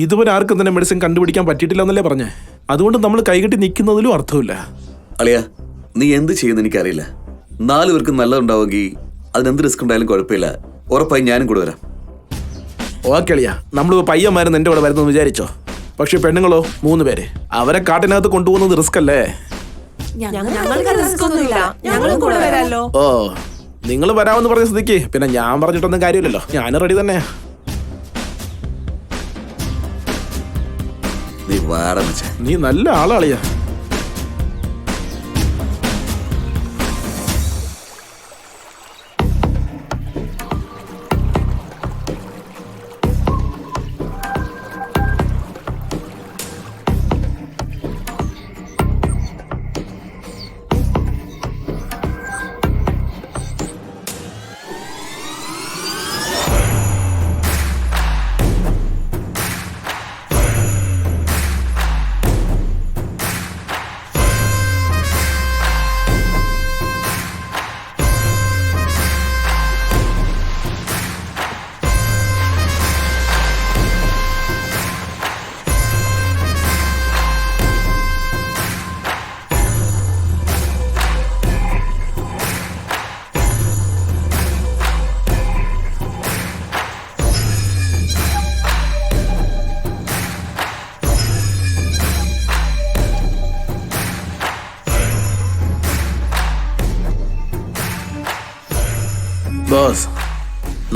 ഇതുവരെ ആർക്കും തന്നെ മെഡിസിൻ കണ്ടുപിടിക്കാൻ പറ്റിയിട്ടില്ല എന്നല്ലേ പറഞ്ഞേ. അതുകൊണ്ട് നമ്മൾ കൈകെട്ടി നിൽക്കുന്നതിലും അർത്ഥമില്ല. അളിയ, നീ എന്ത് ചെയ്യുന്ന എനിക്കറിയില്ല. 4 പേർക്കും നല്ലതുണ്ടാവുമെങ്കിൽ അതിനെന്ത് റിസ്ക് ഉണ്ടായാലും കുഴപ്പമില്ല. ഉറപ്പായി ഞാനും കൂടെ വരാം. ഓക്കെ അളിയാ, നമ്മൾ പയ്യന്മാരും എൻ്റെ കൂടെ വരുന്നെന്ന് വിചാരിച്ചോ. പക്ഷെ പെണ്ണുങ്ങളോ 3 പേര്. അവരെ കാട്ടിനകത്ത് കൊണ്ടുപോകുന്നത് റിസ്ക് അല്ലേ? ഓ, നിങ്ങൾ വരാമെന്ന് പറഞ്ഞ സ്ഥിതിക്ക് പിന്നെ ഞാൻ പറഞ്ഞിട്ടൊന്നും കാര്യമില്ലല്ലോ. ഞാൻ റെഡി തന്നെയാ. നീ നല്ല ആളാളിയാ. ബോസ്,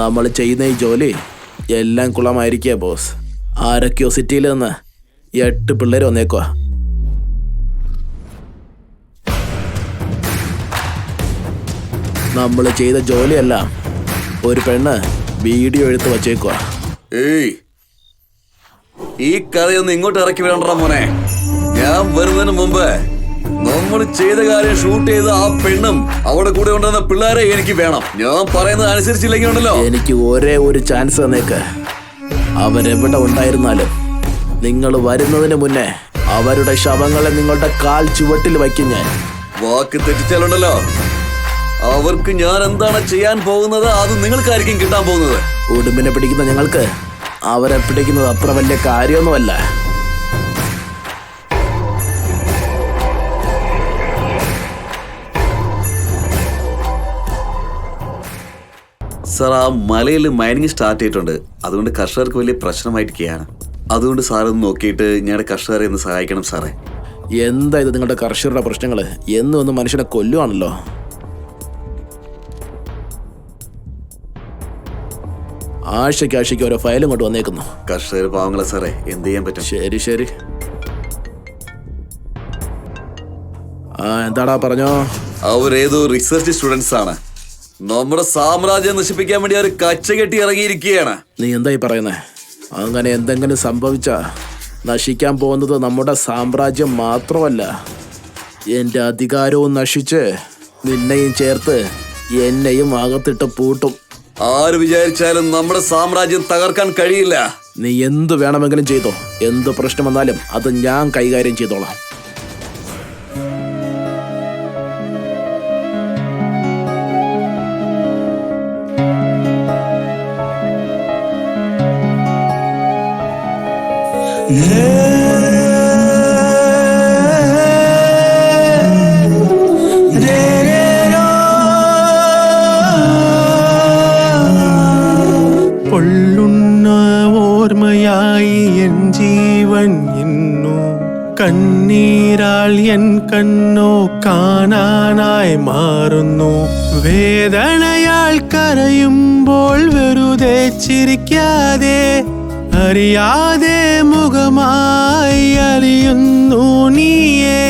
നമ്മൾ ചെയ്യുന്ന ഈ ജോലി എല്ലാം കുളമായിരിക്കുക ബോസ്. ആരൊക്കെയോ സിറ്റിയിൽ നിന്ന് 8 പിള്ളേർ വന്നേക്കുക. നമ്മൾ ചെയ്ത ജോലിയെല്ലാം ഒരു പെണ്ണ് വീഡിയോ എടുത്ത് വച്ചേക്കുക. ഏയ്, ഈ കഥയൊന്നും ഇങ്ങോട്ട് ഇറക്കി വേണ്ട മോനെ. ഞാൻ വരുന്നതിന് മുമ്പ് നമ്മൾ ചെയ്ത കാര്യം ഷൂട്ട് ചെയ്ത് ആ പെണ്ണും അവിടെ കൂടെ കൊണ്ടുവന്ന പിള്ളേരെ എനിക്ക് വേണം. ഞാൻ പറയുന്നത് അനുസരിച്ചില്ലെങ്കിൽ ഉണ്ടല്ലോ. എനിക്ക് ഒരേ ഒരു ചാൻസ് തന്നേക്ക്. അവരെവിടെ ഉണ്ടായിരുന്നാലും നിങ്ങൾ വരുന്നതിന് മുന്നേ അവരുടെ ശവങ്ങളെ നിങ്ങളുടെ കാൽ ചുവട്ടിൽ വയ്ക്കും ഞാൻ. വാക്ക് തെറ്റിച്ചാലുണ്ടല്ലോ, അവർക്ക് ഞാൻ എന്താണ് ചെയ്യാൻ പോകുന്നത് അത് നിങ്ങൾക്കായിരിക്കും കിട്ടാൻ പോകുന്നത്. ഉടുമ്പിനെ പിടിക്കുന്ന ഞങ്ങൾക്ക് അവരെ പിടിക്കുന്നത് അത്ര വലിയ കാര്യമൊന്നുമല്ല. സാർ, ആ മലയിൽ മൈനിങ് സ്റ്റാർട്ട് ചെയ്തിട്ടുണ്ട്. അതുകൊണ്ട് കർഷകർക്ക് വലിയ പ്രശ്നമായിരിക്കുകയാണ്. അതുകൊണ്ട് സാറൊന്ന് നോക്കിയിട്ട് ഞങ്ങളുടെ കർഷകരെ ഒന്ന് സഹായിക്കണം സാറേ. എന്താ ഇത് നിങ്ങളുടെ കർഷകരുടെ പ്രശ്നങ്ങൾ? എന്നും ഒന്ന് മനുഷ്യനെ കൊല്ലുവാണല്ലോ. ആഴ്ചയ്ക്ക് ഓരോ ഫയലും കൊണ്ട് വന്നേക്കുന്നു. കർഷകർ പാവങ്ങളെ സാറേ, എന്ത് ചെയ്യാൻ പറ്റും? ശരി ശരി. എന്താടാ പറഞ്ഞോ? അവരേതോ റിസർച്ച് സ്റ്റുഡൻസ് ആണ്. നമ്മുടെ സാമ്രാജ്യം നശിപ്പിക്കാൻ വേണ്ടി അവർ കച്ചകെട്ടി ഇറങ്ങിയിരിക്കുകയാണ്. നീ എന്തായി പറയുന്നേ? അങ്ങനെ എന്തെങ്കിലും സംഭവിച്ചാ നശിക്കാൻ പോകുന്നത് നമ്മുടെ സാമ്രാജ്യം മാത്രമല്ല, എൻ്റെ അധികാരവും നശിച്ച് നിന്നെയും ചേർത്ത് എന്നെയും അകത്തിട്ട് പൂട്ടും. ആര് വിചാരിച്ചാലും നമ്മുടെ സാമ്രാജ്യം തകർക്കാൻ കഴിയില്ല. നീ എന്ത് വേണമെങ്കിലും ചെയ്തോ. എന്ത് പ്രശ്നം വന്നാലും അത് ഞാൻ കൈകാര്യം ചെയ്തോളാം. പൊള്ളുന്ന ഓർമ്മയായി എൻ ജീവൻ ഇന്നു, കണ്ണീരാൽ എൻ കണ്ണോ കാണാനായി മാറുന്നു. വേദനയാൽ കരയുമ്പോൾ വെറുതെ ചിരിക്കാതെ അറിയാതെ മുഖമായി അലിയുന്നു നീയേ.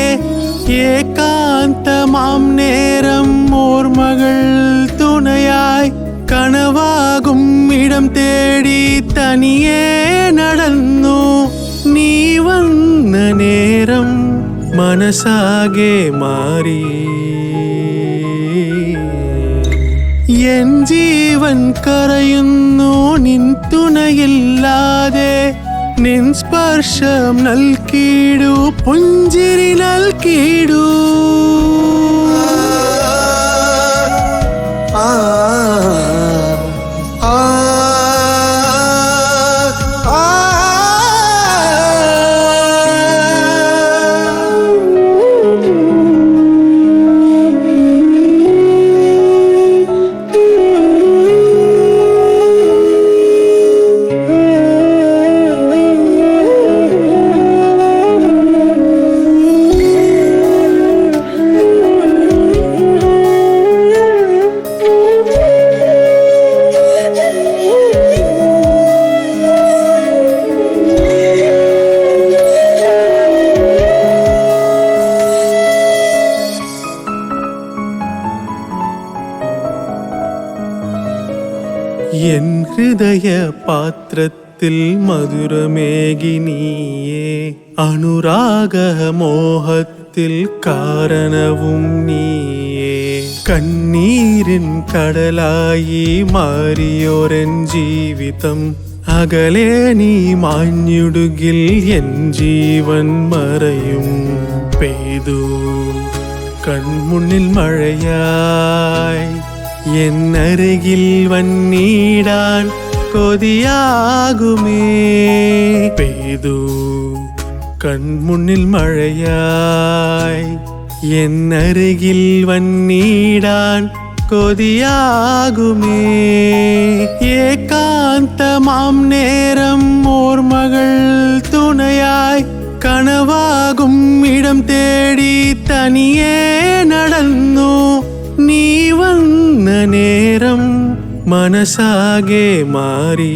ഏകാന്തമാം നേരം ഓർമ്മകൾ തുണയായി കനവാകും ഇടം തേടി തനിയെ നടന്നു. നീ വന്ന നേരം മനസ്സാകെ മാറി. എൻ ജീവൻ കരയുന്നു നിൻ തുണയില്ലാതെ. നിൻ സ്പർശം നൽകിടൂ, പുഞ്ചിരി നൽകിടൂ. എൻ ഹൃദയ പാത്രത്തിൽ മധുരമേകി നീയേ. അനുരാഗമോഹത്തിൽ കാരണവും നീയേ. കണ്ണീരിൻ കടലായി മാറിയോരൻ ജീവിതം. അകലെ നീ മാഞ്ഞിടുകിൽ എൻ ജീവൻ മറയും. പെയ്തു കൺമുന്നിൽ മഴയായി എന്നരികിൽ വന്നിടാൻ കൊതിയാകുമേ. പെയ്തു കൺമുന്നിൽ മഴയായി എന്നരികിൽ വന്നിടാൻ കൊതിയാകുമേ. ഏകാന്തമാം നേരം ഓർമ്മകൾ തുണയായി കനവാകും ഇടം തേടി തനിയെ നടന്നു. നീ വന്ന നേരം മനസാകെ മാറി.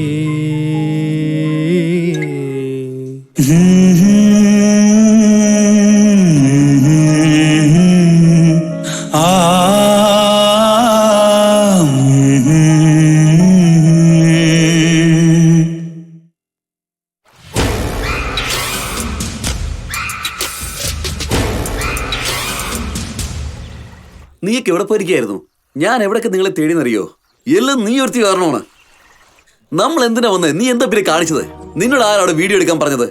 നീയൊക്കെ എവിടെ പോയിരിക്കായിരുന്നു? ഞാൻ എവിടെയൊക്കെ നിങ്ങളെ തേടിയെന്നറിയോ? എല്ലാം നീ ഒരുത്തി കാരണമാണ്. നമ്മൾ എന്തിനാ വന്നത്? നീ എന്താ പിന്നെ കാണിച്ചത്? നിന്നോട് ആരാണ് വീഡിയോ എടുക്കാൻ പറഞ്ഞത്?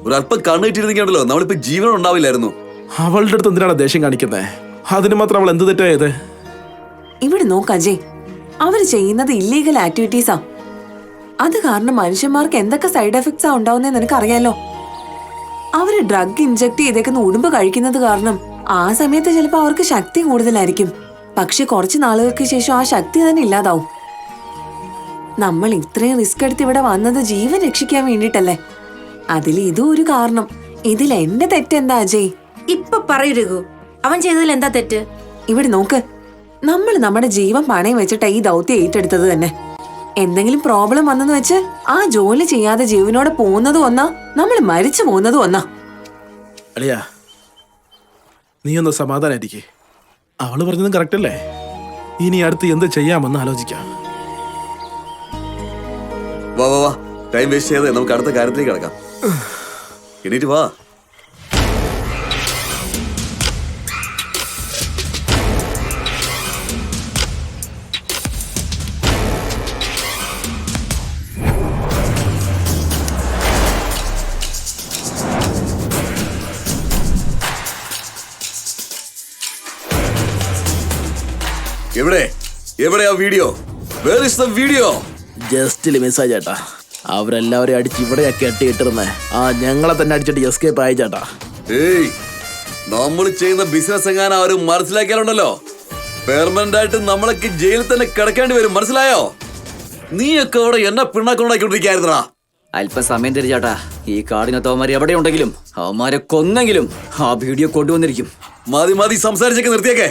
ഒരല്പം കണ്ണുകിട്ടിരുന്നെങ്കിലോ നമ്മളിപ്പോ ജീവനം ഉണ്ടാവില്ലായിരുന്നു. അവളുടെ അടുത്ത് എന്തിനാണ് ദേഷ്യം കാണിക്കുന്നത്? അതിന് മാത്രം അവൾ എന്ത് തെറ്റായത്? ഇവിടെ നോക്ക് അജയ്, അവര് ചെയ്യുന്നത് ഇല്ലീഗൽ ആക്ടിവിറ്റീസാ. അത് കാരണം മനുഷ്യന്മാർക്ക് എന്തൊക്കെ സൈഡ് എഫക്ട്സാ ഉണ്ടാവുന്നതെന്ന് നിനക്കറിയാലോ. അവര് ഡ്രഗ് ഇൻജെക്ട് ചെയ്തേക്കുന്ന ഉടുമ്പ് കഴിക്കുന്നത് കാരണം ആ സമയത്ത് ചിലപ്പോൾ അവർക്ക് ശക്തി കൂടുതലായിരിക്കും. പക്ഷെ കുറച്ച് നാളുകൾക്ക് ശേഷം ആ ശക്തി തന്നെ ഇല്ലാതാവും. നമ്മൾ ഇത്രയും റിസ്ക് എടുത്ത് ഇവിടെ വന്നത് ജീവൻ രക്ഷിക്കാൻ വേണ്ടിട്ടല്ലേ? അതിൽ ഇതും ഒരു കാരണം. ഇതിൽ എന്റെ തെറ്റെന്താ അജയ്? ഇപ്പൊ പറയൂ രഘു, അവൻ ചെയ്തതിൽ എന്താ തെറ്റ്? ഇവിടെ നോക്ക്, നമ്മൾ നമ്മുടെ ജീവൻ പണയം വെച്ചിട്ട് ഈ ദൗത്യം ഏറ്റെടുത്തത് തന്നെ. എന്തെങ്കിലും പ്രോബ്ലം വന്നെന്ന് വെച്ച് ആ ജോലി ചെയ്യാതെ ജീവനോടെ പോകുന്നതും ഒന്നാ, നമ്മൾ മരിച്ചു പോകുന്നതും ഒന്നാ. അളിയാ, നീ ഒന്ന് സമാധാനായിരിക്കേ. അവള് പറഞ്ഞതും കറക്റ്റ് അല്ലേ? ഇനി അടുത്ത് എന്ത് ചെയ്യാമെന്ന് ആലോചിക്കാം. വാ വാ വാ, ടൈം വേസ്റ്റ് ചെയ്യാതെ നമുക്ക് അടുത്ത കാര്യത്തിലേക്ക് കിടക്കാം. എണീറ്റ് വാ. എവിടെ എവിടെയാ video? Where is the video? ജസ്റ്റില് മിസ്സായി ചേട്ടാ. അവരെല്ലാവരെയും അടിച്ച് ഇവിടെയൊക്കെ അട്ടിയിട്ടിരുന്നേ. ഞങ്ങളെ തന്നെ അടിച്ചിട്ട് എസ്കേപ്പ് ആയി ചേട്ടാ. ഏയ്, നമ്മൾ ചെയ്യുന്ന ബിസിനസ് എങ്ങാനും അവര് മനസ്സിലാക്കിയാലുണ്ടല്ലോ, പെർമനന്റ് ആയിട്ട് നമ്മളൊക്കെ ജയിലിൽ തന്നെ കിടക്കേണ്ടി വരും. മനസ്സിലായോ? നീയൊക്കെ അവിടെ എന്നെ പിണ്ണാക്കൊണ്ടാക്കിക്കൊണ്ടിരിക്കായിരുന്നടാ. അല്പസമയം തരിച്ചാട്ടാ. ഈ കാടിനകത്തവന്മാർ എവിടെയുണ്ടെങ്കിലും അവന്മാരെ കൊന്നെങ്കിലും ആ വീഡിയോ കൊണ്ടുവന്നിരിക്കും. മതി മതി, സംസാരിച്ചൊക്കെ നിർത്തിയേക്കെ.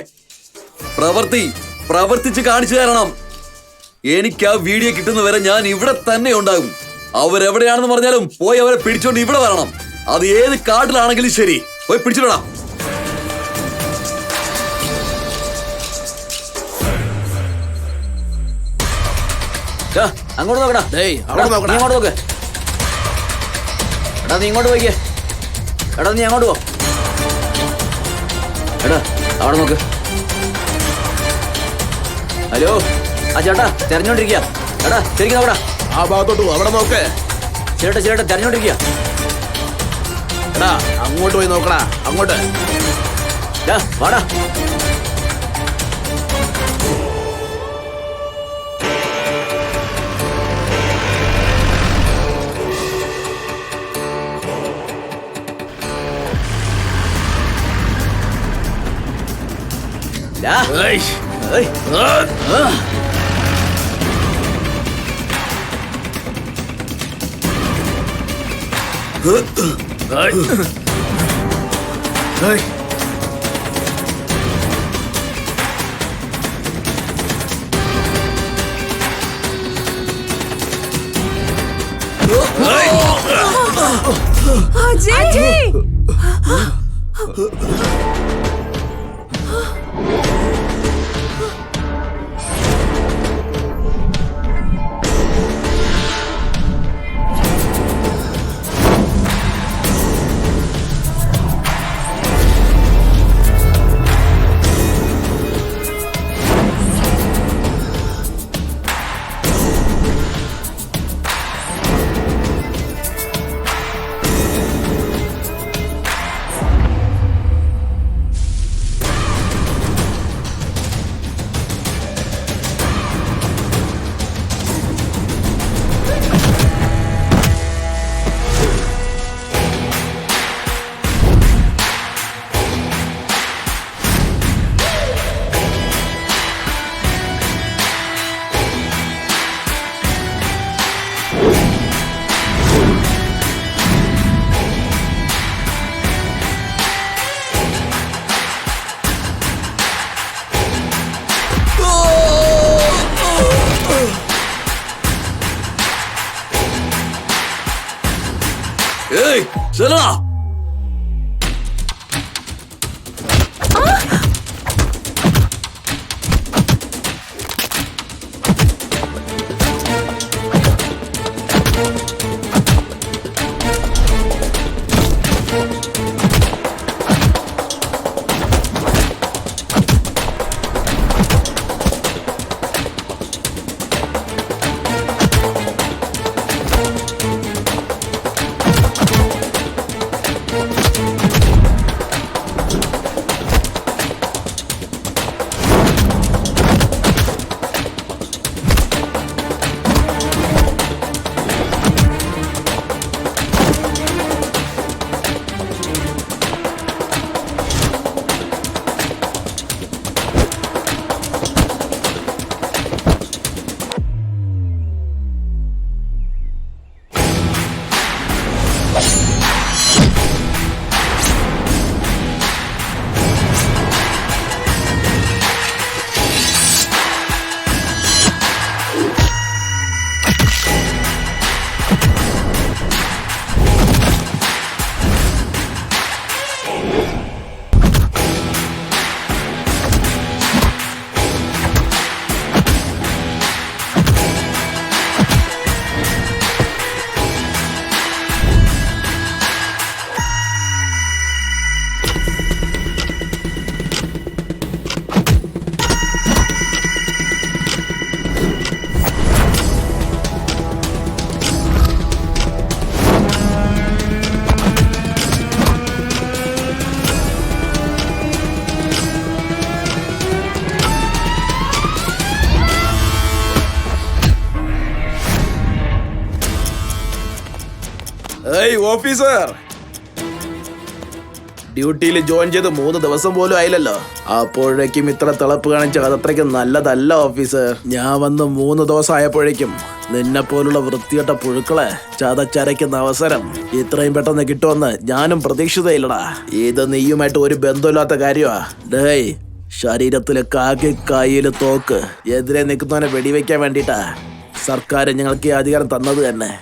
പ്രവർത്തിച്ച് കാണിച്ചു തരണം. എനിക്ക് ആ വീഡിയോ കിട്ടുന്നവരെ ഞാൻ ഇവിടെ തന്നെ ഉണ്ടാകും. അവരെവിടെയാണെന്ന് പറഞ്ഞാലും പോയി അവരെ പിടിച്ചോണ്ട് ഇവിടെ വരണം. അത് ഏത് കാട്ടിലാണെങ്കിലും ശരി, പോയി പിടിച്ചിടണം. അങ്ങോട്ട് നോക്കടാ. അങ്ങോട്ട് നോക്ക്. എടാ നീ ഇങ്ങോട്ട് പോയിക്കേ. എടാ നീ അങ്ങോട്ട് പോ. എടാ അവിടെ നോക്ക്. ഹലോ, ആ ചേട്ടാ തെരഞ്ഞോണ്ടിരിക്കുക. എടാ ശരിക്കും നോക്കടാ. ആ ഭാഗത്തോട്ട് അവിടെ നോക്ക്. ചേട്ടാ തെരഞ്ഞോണ്ടിരിക്കുക. എടാ അങ്ങോട്ട് പോയി നോക്കടാ. അങ്ങോട്ട് വാടാ. അജയ്! ചെല്ലടാ. ഏയ് ഓഫീസർ, ഡ്യൂട്ടിയിൽ ജോയിൻ ചെയ്ത് 3 ദിവസം പോലും ആയില്ലല്ലോ. അപ്പോഴേക്കും ഇത്ര തിളപ്പ് കാണിച്ച അതത്രയ്ക്ക് നല്ലതല്ല ഓഫീസർ. ഞാൻ വന്ന് 3 ദിവസം ആയപ്പോഴേക്കും നിന്നെ പോലുള്ള വൃത്തികെട്ട പുഴുക്കളെ ചതച്ചരയ്ക്കുന്ന അവസരം ഇത്രയും പെട്ടെന്ന് കിട്ടുമെന്ന് ഞാനും പ്രതീക്ഷിതയില്ലടാ. ഇത് നീയുമായിട്ട് ഒരു ബന്ധമില്ലാത്ത കാര്യമാ. ഡേയ്, ശരീരത്തില് കാക്കി കയ്യില് തോക്ക്, എതിരെ നിൽക്കുന്നവനെ വെടിവെക്കാൻ വേണ്ടിട്ടാ സർക്കാർ ഞങ്ങൾക്ക് ഈ അധികാരം തന്നത് തന്നെ.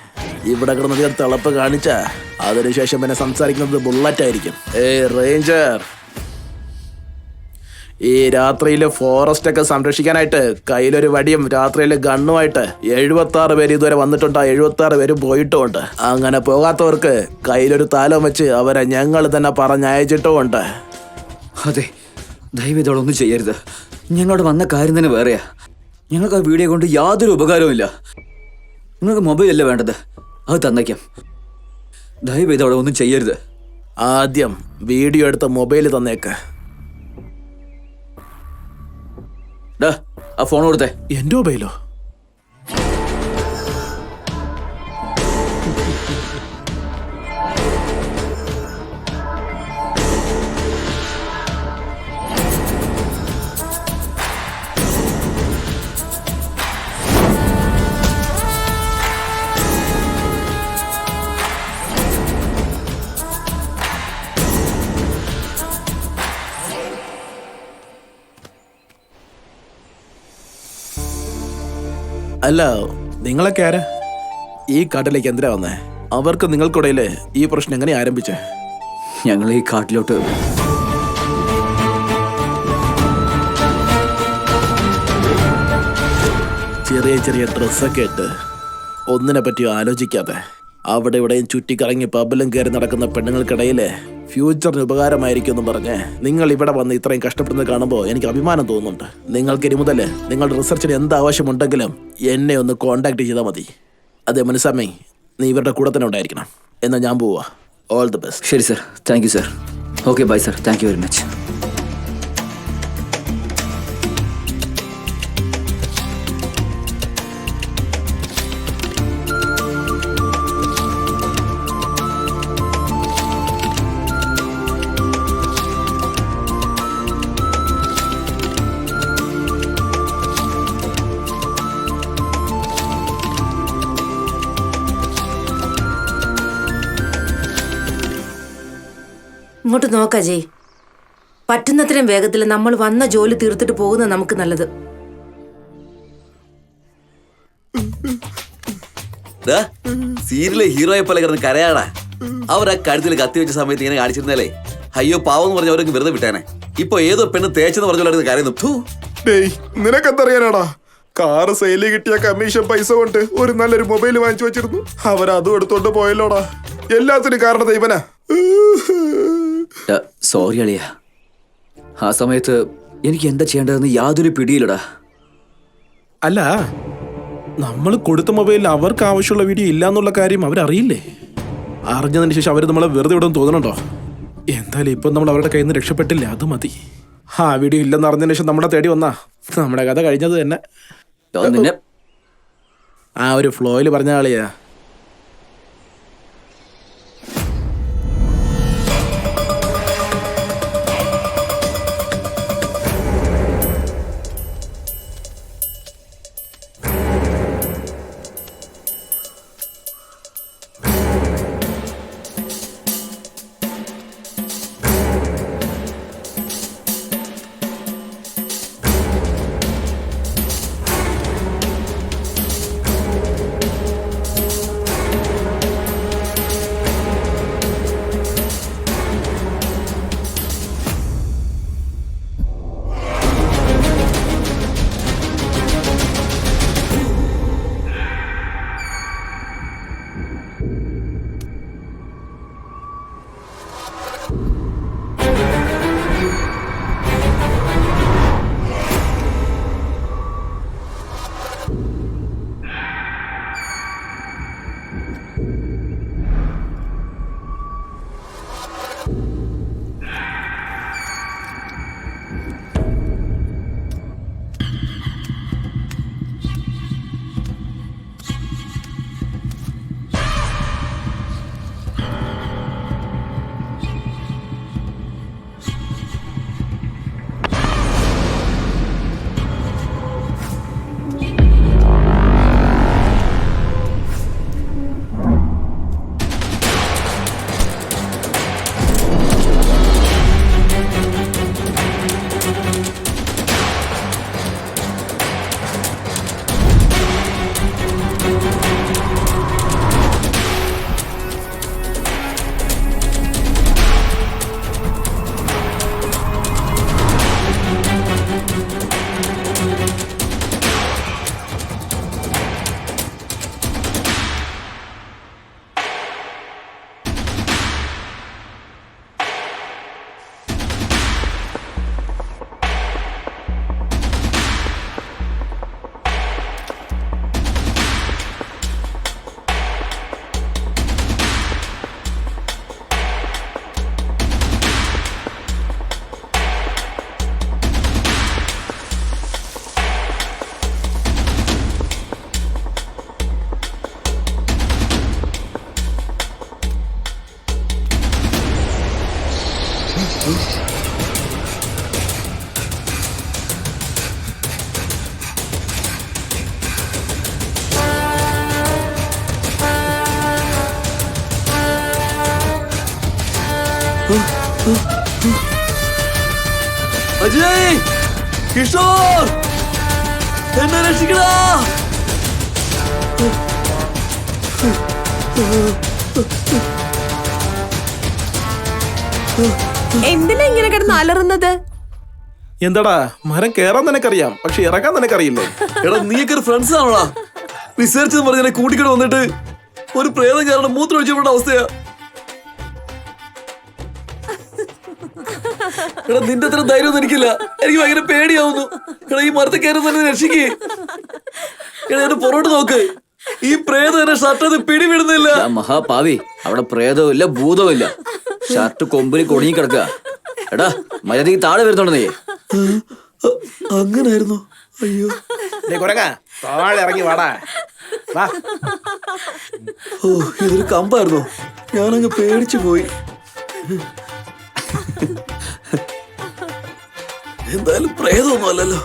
ഇവിടെ കിടന്നധികം തിളപ്പ് കാണിച്ച അതിനുശേഷം പിന്നെ സംസാരിക്കുന്നത് ബുള്ളറ്റ് ആയിരിക്കും. റേഞ്ചർ, ഈ രാത്രിയില് ഫോറസ്റ്റ് ഒക്കെ സംരക്ഷിക്കാനായിട്ട് കയ്യിലൊരു വടിയും രാത്രിയില് ഗണ്ണുമായിട്ട് 76 പേര് ഇതുവരെ വന്നിട്ടുണ്ട്. 76 പേരും പോയിട്ടുമുണ്ട്. അങ്ങനെ പോകാത്തവർക്ക് കയ്യിലൊരു താലം വെച്ച് അവരെ ഞങ്ങൾ തന്നെ പറഞ്ഞയച്ചിട്ടുമുണ്ട്. അതെ, ദയവേദോടൊന്നും ചെയ്യരുത്. ഞങ്ങളോട് വന്ന കാര്യം തന്നെ വേറെയാ. ഞങ്ങൾക്ക് ആ വീഡിയോ കൊണ്ട് യാതൊരു ഉപകാരവും ഇല്ല. നിങ്ങൾക്ക് മൊബൈലല്ലേ വേണ്ടത്, അത് തന്നേക്കാം. ദയവേദോടെ ഒന്നും ചെയ്യരുത്. ആദ്യം വീഡിയോ എടുത്ത മൊബൈൽ തന്നേക്ക്. ആ ഫോൺ കൊടുത്തേ. എന്റെ മൊബൈലോ? അല്ല, നിങ്ങളൊക്കെ ആരാ? ഈ കാട്ടിലേക്ക് എന്തിനാ വന്നേ? അവർക്ക് നിങ്ങൾക്കിടയില് ഈ പ്രശ്നം എങ്ങനെ ആരംഭിച്ചേ? ഞങ്ങൾ ഈ കാട്ടിലോട്ട് ചെറിയ ചെറിയ ഡ്രസ്സൊക്കെ ഇട്ട് ഒന്നിനെ പറ്റിയും ആലോചിക്കാതെ അവിടെ ഇവിടെയും ചുറ്റിക്കറങ്ങി പബ്ബിലും കയറി നടക്കുന്ന പെണ്ണുങ്ങൾക്കിടയില് ഫ്യൂച്ചറിന് ഉപകാരമായിരിക്കും എന്ന് പറഞ്ഞ് നിങ്ങൾ ഇവിടെ വന്ന് ഇത്രയും കഷ്ടപ്പെടുന്നത് കാണുമ്പോൾ എനിക്ക് അഭിമാനം തോന്നുന്നുണ്ട്. നിങ്ങൾക്ക് ഇനി മുതൽ നിങ്ങളുടെ റിസർച്ചിന് എന്ത് ആവശ്യമുണ്ടെങ്കിലും എന്നെ ഒന്ന് കോൺടാക്ട് ചെയ്താൽ മതി. അതെ മനസ്സാമി, നീ ഇവരുടെ കൂടെ തന്നെ ഉണ്ടായിരിക്കണം. എന്നാൽ ഞാൻ പോവാ. All the best. ശരി sir, thank you sir. Okay bye sir, thank you very much. ഇങ്ങോട്ട് നോക്ക അജയ്, പറ്റുന്നത്രയും വേഗത്തിൽ നമ്മൾ വന്ന ജോലി തീർത്തിട്ട് പോകുന്നത് നമുക്ക് നല്ലത്. സീരിയലിലെ ഹീറോയെ പോലെ കിടന്ന് കരയാടാ. അവരാ കഴുത്തിൽ കത്തി വെച്ച സമയത്ത് ഇങ്ങനെ കാണിച്ചിരുന്നാലേ അയ്യോ പാവം എന്ന് പറഞ്ഞ അവർക്ക് വെറുതെ വിട്ടേനെ. ഇപ്പൊ ഏതോ പെണ്ണ് തേച്ചെന്ന് പറഞ്ഞോളായിരുന്നു കാര്യം. ഡേയ് നിനക്കെന്തറിയാനാടാ? കാറ് സെയിലിൽ കിട്ടിയ കമ്മീഷൻ പൈസ കൊണ്ട് ഒരു നല്ലൊരു മൊബൈൽ വാങ്ങിച്ചു വെച്ചിരുന്നു. അവരതും എടുത്തോണ്ട് പോയല്ലോടാ. എല്ലാത്തിനും കാരണം ഇവനാ. സോറി അളിയ, ആ സമയത്ത് എനിക്ക് എന്താ ചെയ്യേണ്ടതെന്ന് യാതൊരു പിടിയില്ലടാ. അല്ല, നമ്മൾ കൊടുത്ത മൊബൈലിൽ അവർക്ക് ആവശ്യമുള്ള വീഡിയോ ഇല്ലാന്നുള്ള കാര്യം അവരറിയില്ലേ? അറിഞ്ഞതിന് ശേഷം അവർ നമ്മളെ വെറുതെ വിടുമെന്ന് തോന്നണുണ്ടോ? എന്തായാലും ഇപ്പം നമ്മൾ അവരുടെ കയ്യിൽ നിന്ന് രക്ഷപ്പെട്ടില്ല, അത് മതി. ആ വീഡിയോ ഇല്ലെന്ന് അറിഞ്ഞതിന് ശേഷം നമ്മളെ തേടി വന്നാ നമ്മുടെ കഥ കഴിഞ്ഞത് തന്നെ. നിന്നെ ആ ഒരു ഫ്ലോയിൽ പറഞ്ഞ ആളിയാ. അജയ്, കിഷോർ, എന്നെ രക്ഷിക്കടാ. എന്തിനാ ഇങ്ങനെ കിടന്ന് അലറുന്നത്? എന്താടാ, മരം കേറാൻ നിനക്കറിയാം, പക്ഷെ ഇറങ്ങാൻ നിനക്കറിയില്ലേ? എടാ നീയൊക്കെ ഒരു ഫ്രണ്ട്സ് ആണോടാ? റിസർച്ച് എന്ന് പറഞ്ഞ കൂട്ടിക്കൂടെ വന്നിട്ട് ഒരു പ്രേതം കാരണം മൂത്രം ഒഴിച്ചപ്പെട്ട അവസ്ഥയാ. എടാ നിന്റെ അത്ര ധൈര്യം എനിക്കില്ല, എനിക്ക് ഭയങ്കര പേടിയാവുന്നു. എടാ ഈ മരത്തെ കയറി തന്നെ രക്ഷിക്കേ. എടാ എന്നെ പുറോട്ട് നോക്ക്, ഈ പ്രേതം എന്നെ ഷർട്ട് പിടിവിടുന്നില്ല. മഹാപാവി, അവിടെ പ്രേതവും ഇല്ല ഭൂതവും ഇല്ല, ഷർട്ട് കൊമ്പിൽ കൊടിഞ്ഞു കിടക്കുക. എടാ മര്യാദക്ക് താഴെ വരുന്നുണ്ട് നീ. അങ്ങനായിരുന്നു. അയ്യോ താഴെ ഇറങ്ങി വാടാ. വാ. ഓ ഇതൊരു കമ്പായിരുന്നോ? ഞാനങ്ങ് പേടിച്ചു പോയി. എന്തായാലും പ്രേതമൊന്നും അല്ലല്ലോ.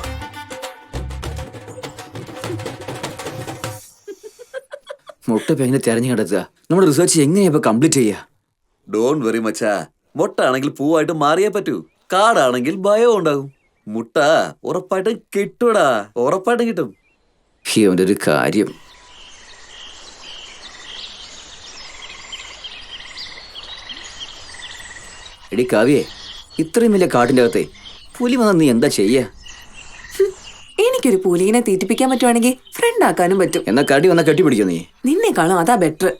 മുട്ട പേങ്ങനെ തെരഞ്ഞു കിടക്കുക. നമ്മുടെ റിസർച്ച് എങ്ങനെയാ ഇപ്പൊ കംപ്ലീറ്റ് ചെയ്യാ? ഡോണ്ട് വെറി മച്ചാ, മൊട്ടാണെങ്കിൽ പൂവായിട്ട് മാറിയേ പറ്റൂ. കാടാണെങ്കിൽ ഭയം ഉണ്ടാകും. മുട്ട ഉറപ്പായിട്ടും കിട്ടൂടാ, ഉറപ്പായിട്ടും കിട്ടും. ഇവന്റെ ഒരു കാര്യം. എടി കാവ്യേ, ഇത്രയും വലിയ കാട്ടിന്റെ അകത്തെ പുലി വന്നാൽ നീ എന്താ ചെയ്യാ? എനിക്കൊരു പുലിനെ തീറ്റിപ്പിക്കാൻ പറ്റുവാണെങ്കിൽ ഫ്രണ്ട് ആക്കാനും പറ്റും. എന്നാ കടി വന്നാ കെട്ടിപ്പിടിക്കോ നീ? നിന്നെക്കാളും അതാ ബെറ്റർ.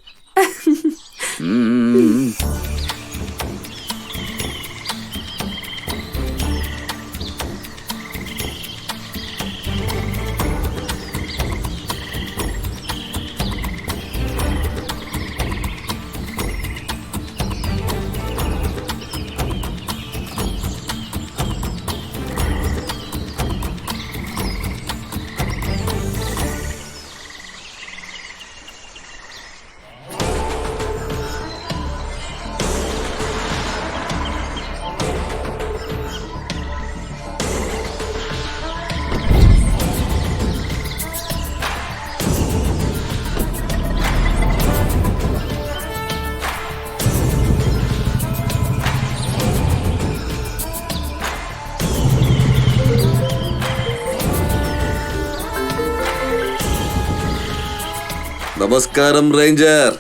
നമസ്കാരം റേഞ്ചർ.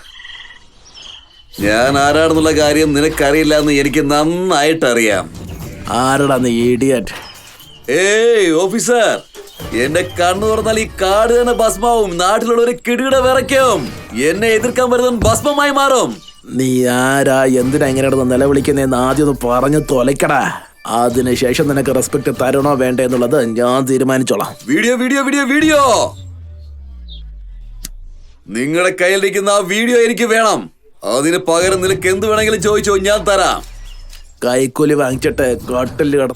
ഞാൻ ആരാണെന്നുള്ള കാര്യം നിനക്കറിയില്ല എന്ന് എനിക്ക് നന്നായിട്ട് അറിയാം. ആരടാ നീ ഇഡിയറ്റ്? ഏയ് ഓഫീസർ, എന്റെ കണ്ണു തുറന്നാൽ ഈ കാട് തന്നെ ഭസ്മാവും. നാട്ടിലുള്ളവര് കിടുകിട വിറയ്ക്കും. എന്നെ എതിർക്കാൻ വരുന്നവൻ ഭസ്മമായി മാറും. നീ ആരാ, എന്തിനാ ഇങ്ങനെ നിലവിളിക്കുന്നതെന്ന് ആദ്യം ഒന്ന് പറഞ്ഞു തൊലയ്ക്കടാ. അതിനുശേഷം നിനക്ക് റെസ്പെക്ട് തരണോ വേണ്ടേ എന്നുള്ളത് ഞാൻ തീരുമാനിച്ചോളാം. വീഡിയോ വീഡിയോ വീഡിയോ വീഡിയോ നിങ്ങളുടെ കയ്യിലിരിക്കുന്ന ആ വീഡിയോ എനിക്ക് വേണം. അതിന് പകരം നിനക്ക് എന്ത് വേണമെങ്കിലും ചോദിച്ചോ, ഞാൻ തരാം. കൈക്കൂലി വാങ്ങിച്ചിട്ട് കട്ടില് കിട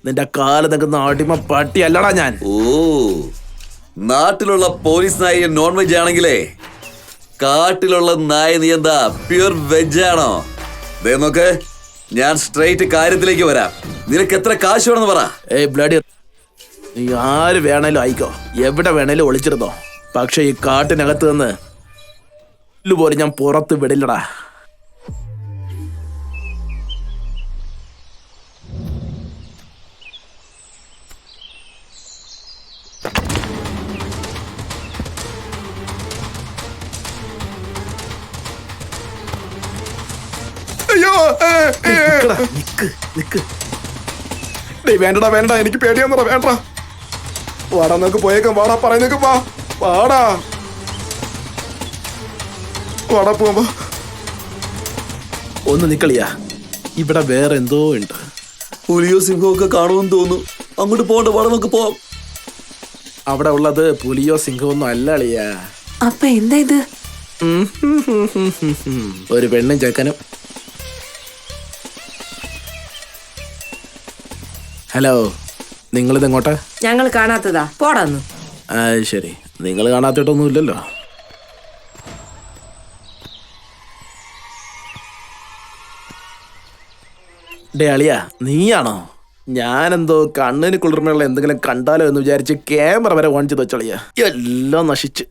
നിന്റെ കാല് നിൽക്കുന്ന അടിമ പട്ടിയല്ലടാ ഞാൻ. ഓ, നാട്ടിലുള്ള പോലീസ് നായ നോൺ വെജ് ആണെങ്കിലേ കാട്ടിലുള്ള നായ നീ എന്താ പ്യൂർ വെജ് ആണോ? ദേ നോക്ക്, ഞാൻ സ്ട്രൈറ്റ് കാര്യത്തിലേക്ക് വരാം. നിനക്ക് എത്ര കാശ് വേണമെന്ന് പറ. ഏയ് ബ്ലഡി, നീ ആര് വേണേലും ആയിക്കോ, എവിടെ വേണേലും ഒളിച്ചിരുന്നോ. പക്ഷെ ഈ കാട്ടിനകത്ത് നിന്ന് പോലും ഞാൻ പുറത്ത് വിടില്ലടാ. വേണ്ടടാ വേണ്ട, എനിക്ക് പേടിയാന്നടാ. വേണ്ട, വാടാ, നോക്ക് പോയേക്കാം. വാടാ, പറയുന്നേക്ക് വാ. വാടാ വാടാ, പോകുമ്പോ ഒന്ന് നിക്കളിയാ, ഇവിടെ വേറെ എന്തോ ഉണ്ട്. പുലിയോ സിംഹവും ഒക്കെ കാണുമെന്ന് തോന്നുന്നു. അങ്ങോട്ട് പോകണ്ട, വാടാ, നമുക്ക് പോവാം. അവിടെ ഉള്ളത് പുലിയോ സിംഹമൊന്നും അല്ല അളിയാ. അപ്പൊ എന്താ ഇത്? ഒരു പെണ്ണും ചെക്കനും. ഹലോ, നിങ്ങളിത് എങ്ങോട്ടാ? ഞങ്ങൾ കാണാത്തതാ, പോടാന്ന്. ആ ശരി, നിങ്ങൾ കാണാത്തിട്ടൊന്നും ഇല്ലല്ലോ. ഡേ അളിയാ, നീയാണോ? ഞാനെന്തോ കണ്ണിന് കുളിർമയുള്ള എന്തെങ്കിലും കണ്ടാലോ എന്ന് വിചാരിച്ച് ക്യാമറ വരെ ഓൺ ചെയ്ത് വെച്ചളിയാ. എല്ലാം നശിച്ച്.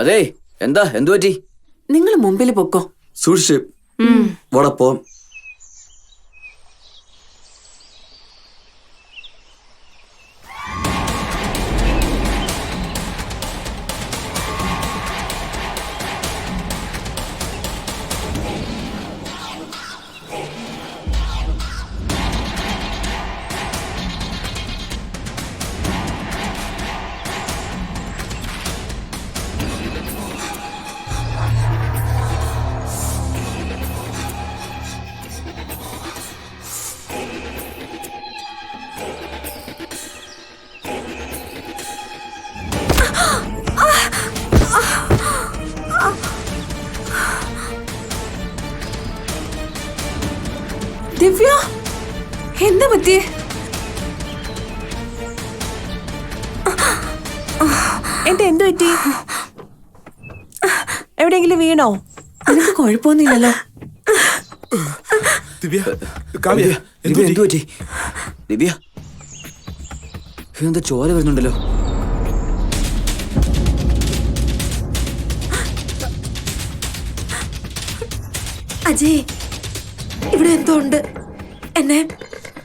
അതെ, എന്താ, എന്തു പറ്റി? നിങ്ങൾ മുമ്പിൽ പൊക്കോ. സൂക്ഷിച്ച് വാടാ, പോവാം. ദിവ്യ, എന്താ പറ്റിയേ? എന്റെ എന്തു പറ്റി? എവിടെയെങ്കിലും വീണോ? നിനക്ക് കുഴപ്പമൊന്നുമില്ലല്ലോ. ദിവ്യ, കാവ്യ, ദിവ്യ, എന്തു പറ്റി? ദിവ്യ, എന്താ ചോര വരുന്നുണ്ടല്ലോ? അജയ്, ഇവിടെ എന്തോ ഉണ്ട്. എന്നെ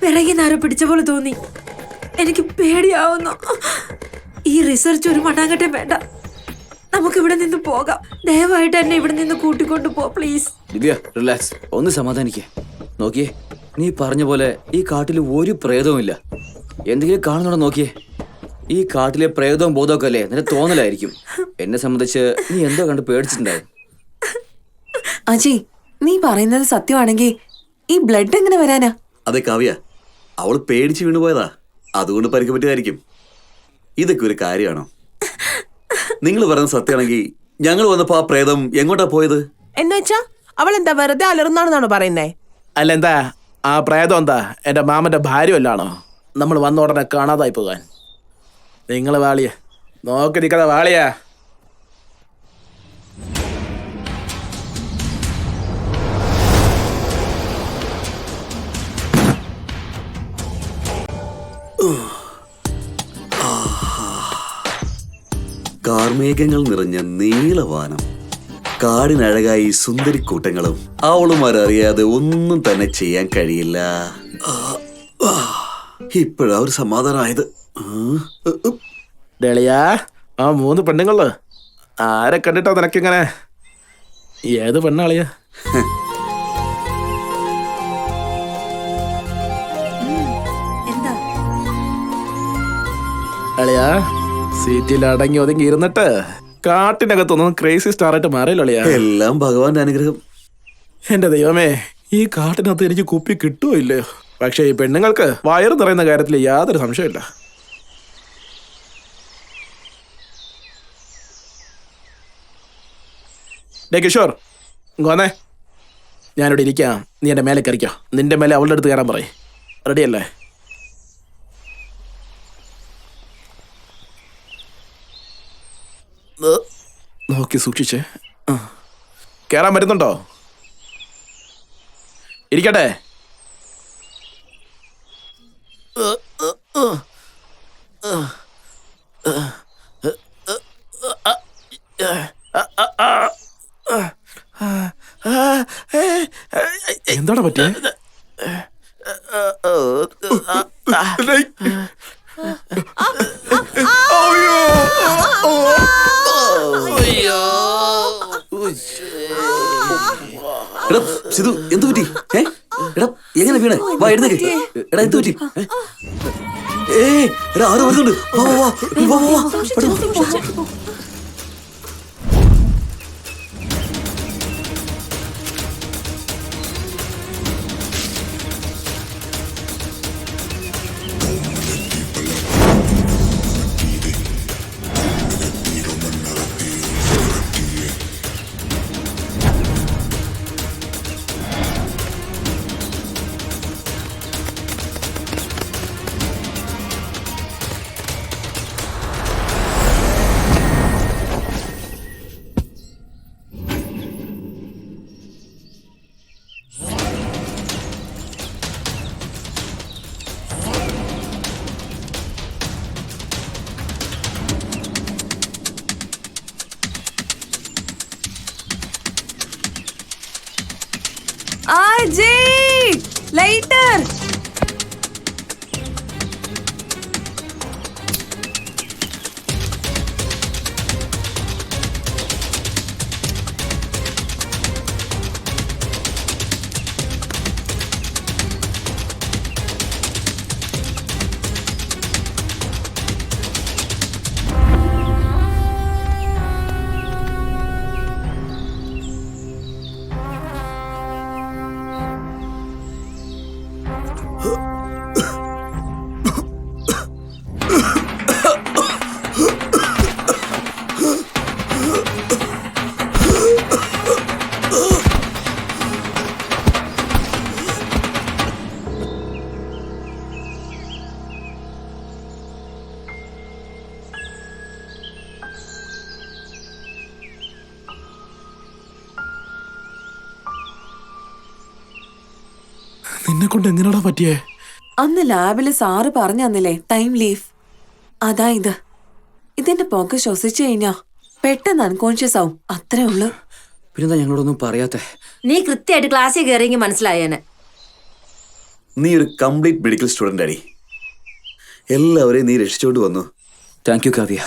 പിറകിൽ ആരോ പിടിച്ച പോലെ തോന്നി. എനിക്ക് പേടിയാവുന്നു. ഈ റിസർച്ച് ഒരു മണ്ണാങ്കട്ടം വേണ്ട. നമുക്ക് ഇവിടെ നിന്ന് പോകാം. ദയവായിട്ട് എന്നെ ഇവിടെ നിന്ന് കൂട്ടിക്കൊണ്ടു പോ പ്ലീസ്. ദിവ്യ റിലാക്സ്, ഒന്ന് സമാധാനിക്കേ. നോക്കിയേ, നീ പറഞ്ഞ പോലെ ഈ കാട്ടിൽ ഒരു പ്രേതവും ഇല്ല. എന്തെങ്കിലും കാണുന്നുണ്ടോ നോക്കിയേ. ഈ കാട്ടിലെ പ്രേതവും ബോധമൊക്കെ അല്ലേ നിന്റെ തോന്നലായിരിക്കും. എന്നെ സംബന്ധിച്ച് നീ എന്തോ കണ്ട് പേടിച്ചിട്ടുണ്ടാവും. അജയ്, നീ പറയുന്നത് സത്യമാണെങ്കിൽ ഈ ബ്ലഡ് എങ്ങനെ വരാനാ? അതെ കാവ്യ, അവള് പേടിച്ച് വീണുപോയതാ. അതുകൊണ്ട് പരിക്ക് പറ്റിയതായിരിക്കും. ഇതൊക്കെ ഒരു കാര്യമാണോ? നിങ്ങൾ പറയുന്നത് സത്യമാണെങ്കിൽ ഞങ്ങൾ വന്നപ്പോ ആ പ്രേതം എങ്ങോട്ടാ പോയത്? എന്നുവെച്ചാ അവൾ എന്താ വെറുതെ അലർന്നാണെന്നാണോ പറയുന്നേ? അല്ല, എന്താ ആ പ്രേതം എന്താ എന്റെ മാമന്റെ ഭാര്യ അല്ലാണോ നമ്മൾ വന്ന ഉടനെ കാണാതായി പോകാൻ? നിങ്ങൾ വാളിയ നോക്കി നിൽക്കാതെ വാളിയാ. കാർമേഘങ്ങൾ നിറഞ്ഞ നീളവാനം, കാടിനഴകായി സുന്ദരിക്കൂട്ടങ്ങളും അവളുമാരറിയാതെ ഒന്നും തന്നെ ചെയ്യാൻ കഴിയില്ല. ഇപ്പോഴാ ഒരു സമാധാനമായത്. ഡെളിയാ, ആ 3 പെണ്ണുങ്ങള് ആരെ കണ്ടിട്ടാ നിനക്കിങ്ങനെ? ഏത് പെണ്ണാളിയാ? എന്താ? അളിയാ, സീറ്റിൽ അടങ്ങി ഒതുങ്ങി ഇരുന്നിട്ട് കാട്ടിനകത്തൊന്നും ക്രേസി സ്റ്റാറായിട്ട് മാറിയില്ല അളിയാ. എല്ലാം ഭഗവാന്റെ അനുഗ്രഹം. എന്റെ ദൈവമേ, ഈ കാട്ടിനകത്ത് എനിക്ക് കുപ്പി കിട്ടുമോ ഇല്ലയോ? പക്ഷെ ഈ പെണ്ണുങ്ങൾക്ക് വയറ് നിറയുന്ന കാര്യത്തിൽ യാതൊരു സംശയമില്ല. ഡേ കിഷോർ, ഇങ്ങോന്നേ. ഞാനിവിടെ ഇരിക്കാം, നീ എൻ്റെ മേലെ കയറിക്കോ. നിന്റെ മേലെ അവളുടെ അടുത്ത് കയറാൻ പറയും. റെഡിയല്ലേ? നോക്കി സൂക്ഷിച്ചേ. കയറാൻ പറ്റുന്നുണ്ടോ? ഇരിക്കട്ടെ. എന്താണ് പറ്റിയേ? എടാ സിധു, എന്ത് പറ്റി? എടാ എങ്ങനെ വീണേ? വാ എഴുന്നേക്ക്. എടാ എന്ത് പറ്റി? എടാ ആരോ വരുന്നുണ്ട്. വാ വാ വാ വാ വാ. അജയ്, ലൈറ്റർ. നിന്നെ കൊണ്ട് എങ്ങനെയാടാ പറ്റിയേ? അന്ന് ലാബില് സാറ് പറഞ്ഞു തന്നില്ലേ, ടൈം ലീഫ്. അതാ ഇത്. ഇതിന്റെ പോക്ക് ശ്വസിച്ചു കഴിഞ്ഞാ പെട്ടെന്ന് അൺകോൺഷ്യസ് ആവും. അത്രേ ഉള്ളു. പിന്നെന്താ ഞങ്ങളോടൊന്നും പറയാത്തെ? നീ കൃത്യമായിട്ട് ക്ലാസ്സിൽ കയറിയെങ്കിൽ മനസ്സിലായേനെ. നീ ഒരു കംപ്ലീറ്റ് മെഡിക്കൽ സ്റ്റുഡന്റ് അടി. എല്ലാവരെയും നീ രക്ഷിച്ചോണ്ട് വന്നു. Thank you Kavya.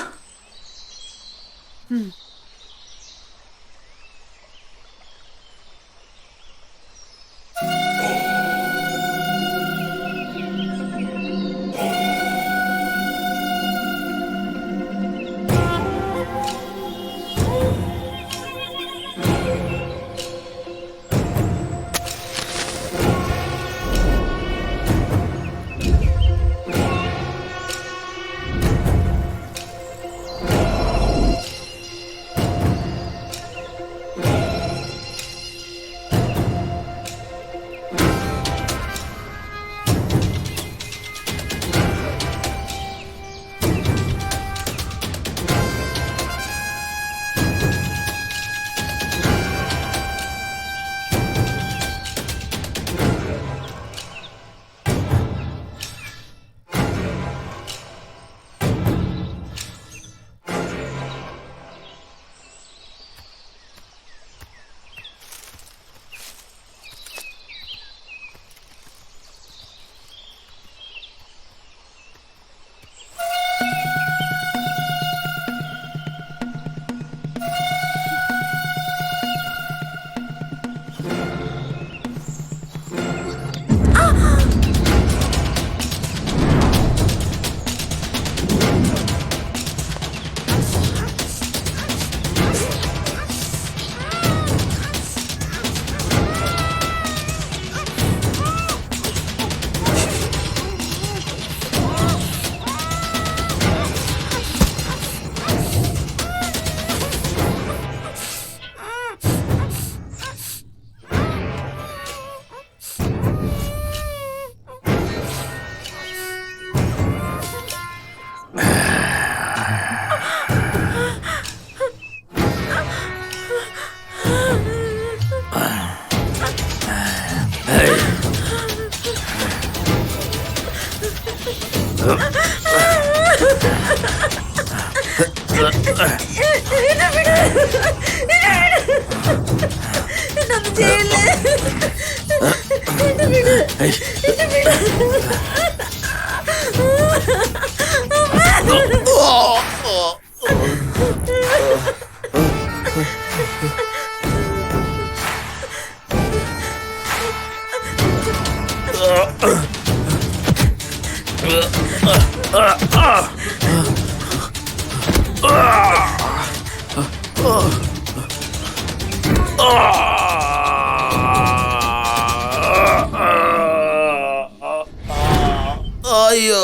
അയ്യോ,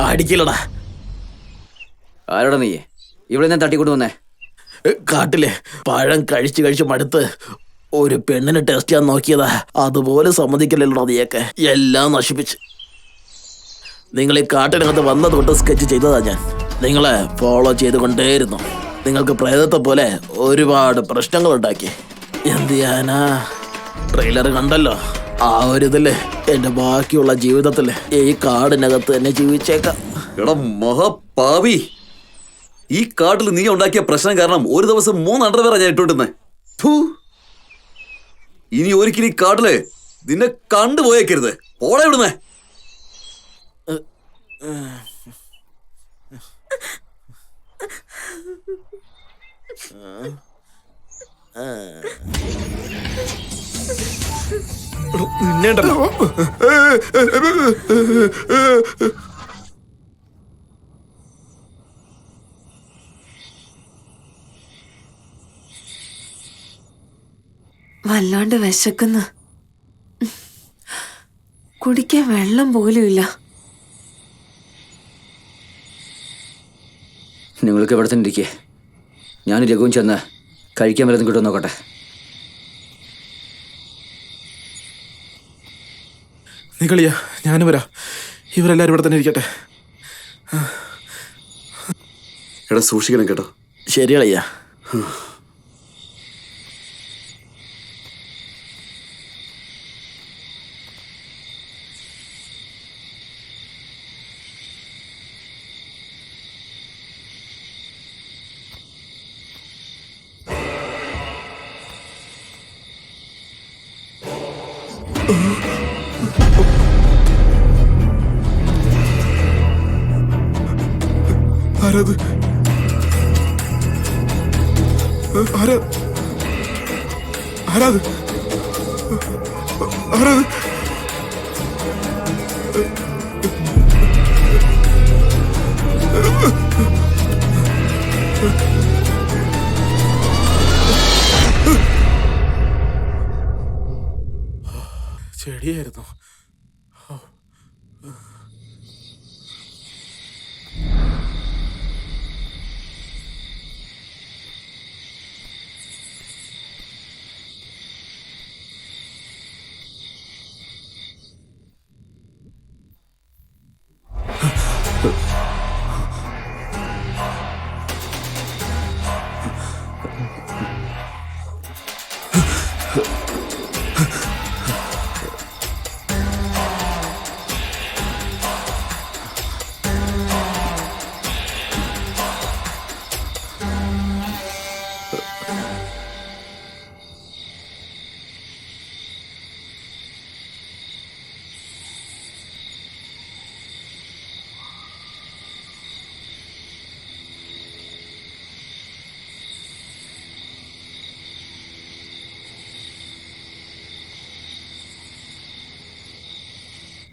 അടിക്കില്ലടാ. ആരോടാ നീ ഇവിടെ ഞാൻ തട്ടിക്കൊണ്ട് വന്നേ? കാട്ടിലെ പഴം കഴിച്ച് മടുത്ത് ഒരു പെണ്ണിനെ ടെസ്റ്റ് ചെയ്യാൻ നോക്കിയതാ. അതുപോലെ സമ്മതിക്കില്ലല്ലോ നീയൊക്കെ. എല്ലാം നശിപ്പിച്ച്. നിങ്ങൾ ഈ കാട്ടിനകത്ത് വന്ന തൊട്ട് സ്കെച്ച് ചെയ്തതാ ഞാൻ. നിങ്ങളെ ഫോളോ ചെയ്തുകൊണ്ടേയിരുന്നു. നിങ്ങൾക്ക് പ്രേതത്തെ പോലെ ഒരുപാട് പ്രശ്നങ്ങൾ ഉണ്ടാക്കി. എന്ത് ചെയ്യാനാ? ട്രെയിലർ കണ്ടല്ലോ. ആ ഒരു ഇതില് എന്റെ ബാക്കിയുള്ള ജീവിതത്തില് ഈ കാടിനകത്ത് തന്നെ ജീവിച്ചേക്കാം. എടാ മഹാപാവി, ഈ കാട്ടിൽ നീ ഉണ്ടാക്കിയ പ്രശ്നം കാരണം ഒരു ദിവസം 3 അണ്ടർവെയറാ ഞാൻ ഇട്ടോണ്ടിരുന്നേ. ഇനി ഒരിക്കലും ഈ കാട്ടില് നിന്നെ കണ്ടുപോയേക്കരുത്. പോളെ വിടുന്നേ. നിന്നേണ്ടല്ലോ. വല്ലാണ്ട് വിശക്കുന്നു. കുടിക്കാൻ വെള്ളം പോലും ഇല്ല. നിങ്ങൾക്ക് ഇവിടെ തന്നെ ഇരിക്കേ. ഞാൻ രഘുവും ചെന്ന് കഴിക്കാൻ വല്ലതും കിട്ടുമോ നോക്കട്ടെ. നീ കളിയാ, ഞാനും വരാം. ഇവരെല്ലാരും ഇവിടെ തന്നെ ഇരിക്കട്ടെ. എടാ സൂക്ഷിക്കണം കേട്ടോ. ശരി കളിയാ. ആരാത്? ആരാത്? ആരാത്? ആരാത്? ചെടിയായിരുന്നു.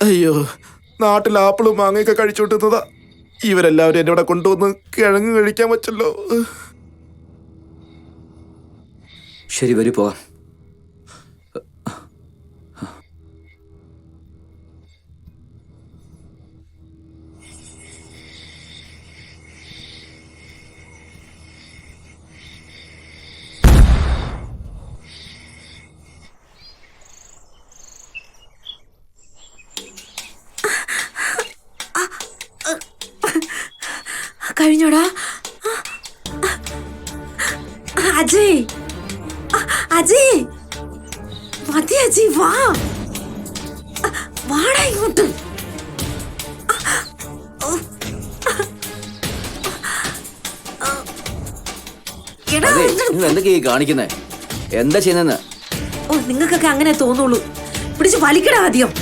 അയ്യോ, നാട്ടിൽ ആപ്പിളും മാങ്ങയൊക്കെ കഴിച്ചോണ്ടിരുന്നതാ. ഇവരെല്ലാവരും എന്നെ ഇവിടെ കൊണ്ടുവന്ന് കിഴങ്ങ് കഴിക്കാൻ പറ്റല്ലോ. ശരി, വരൂ പോവാം. കഴിഞ്ഞോടാ? അജയ്, അജയ് മതി, അജയ് വാ, വാടാ ഇങ്ങോട്ട്. അതെ, നിങ്ങൾ എന്തൊക്കെയാ കാണിക്കുന്നേ? എന്താ ചെയ്യുന്നെന്ന്? ഓ, നിങ്ങൾക്കൊക്കെ അങ്ങനെ തോന്നുള്ളൂ. പിടിച്ച് വലിക്കടാ ആദ്യം.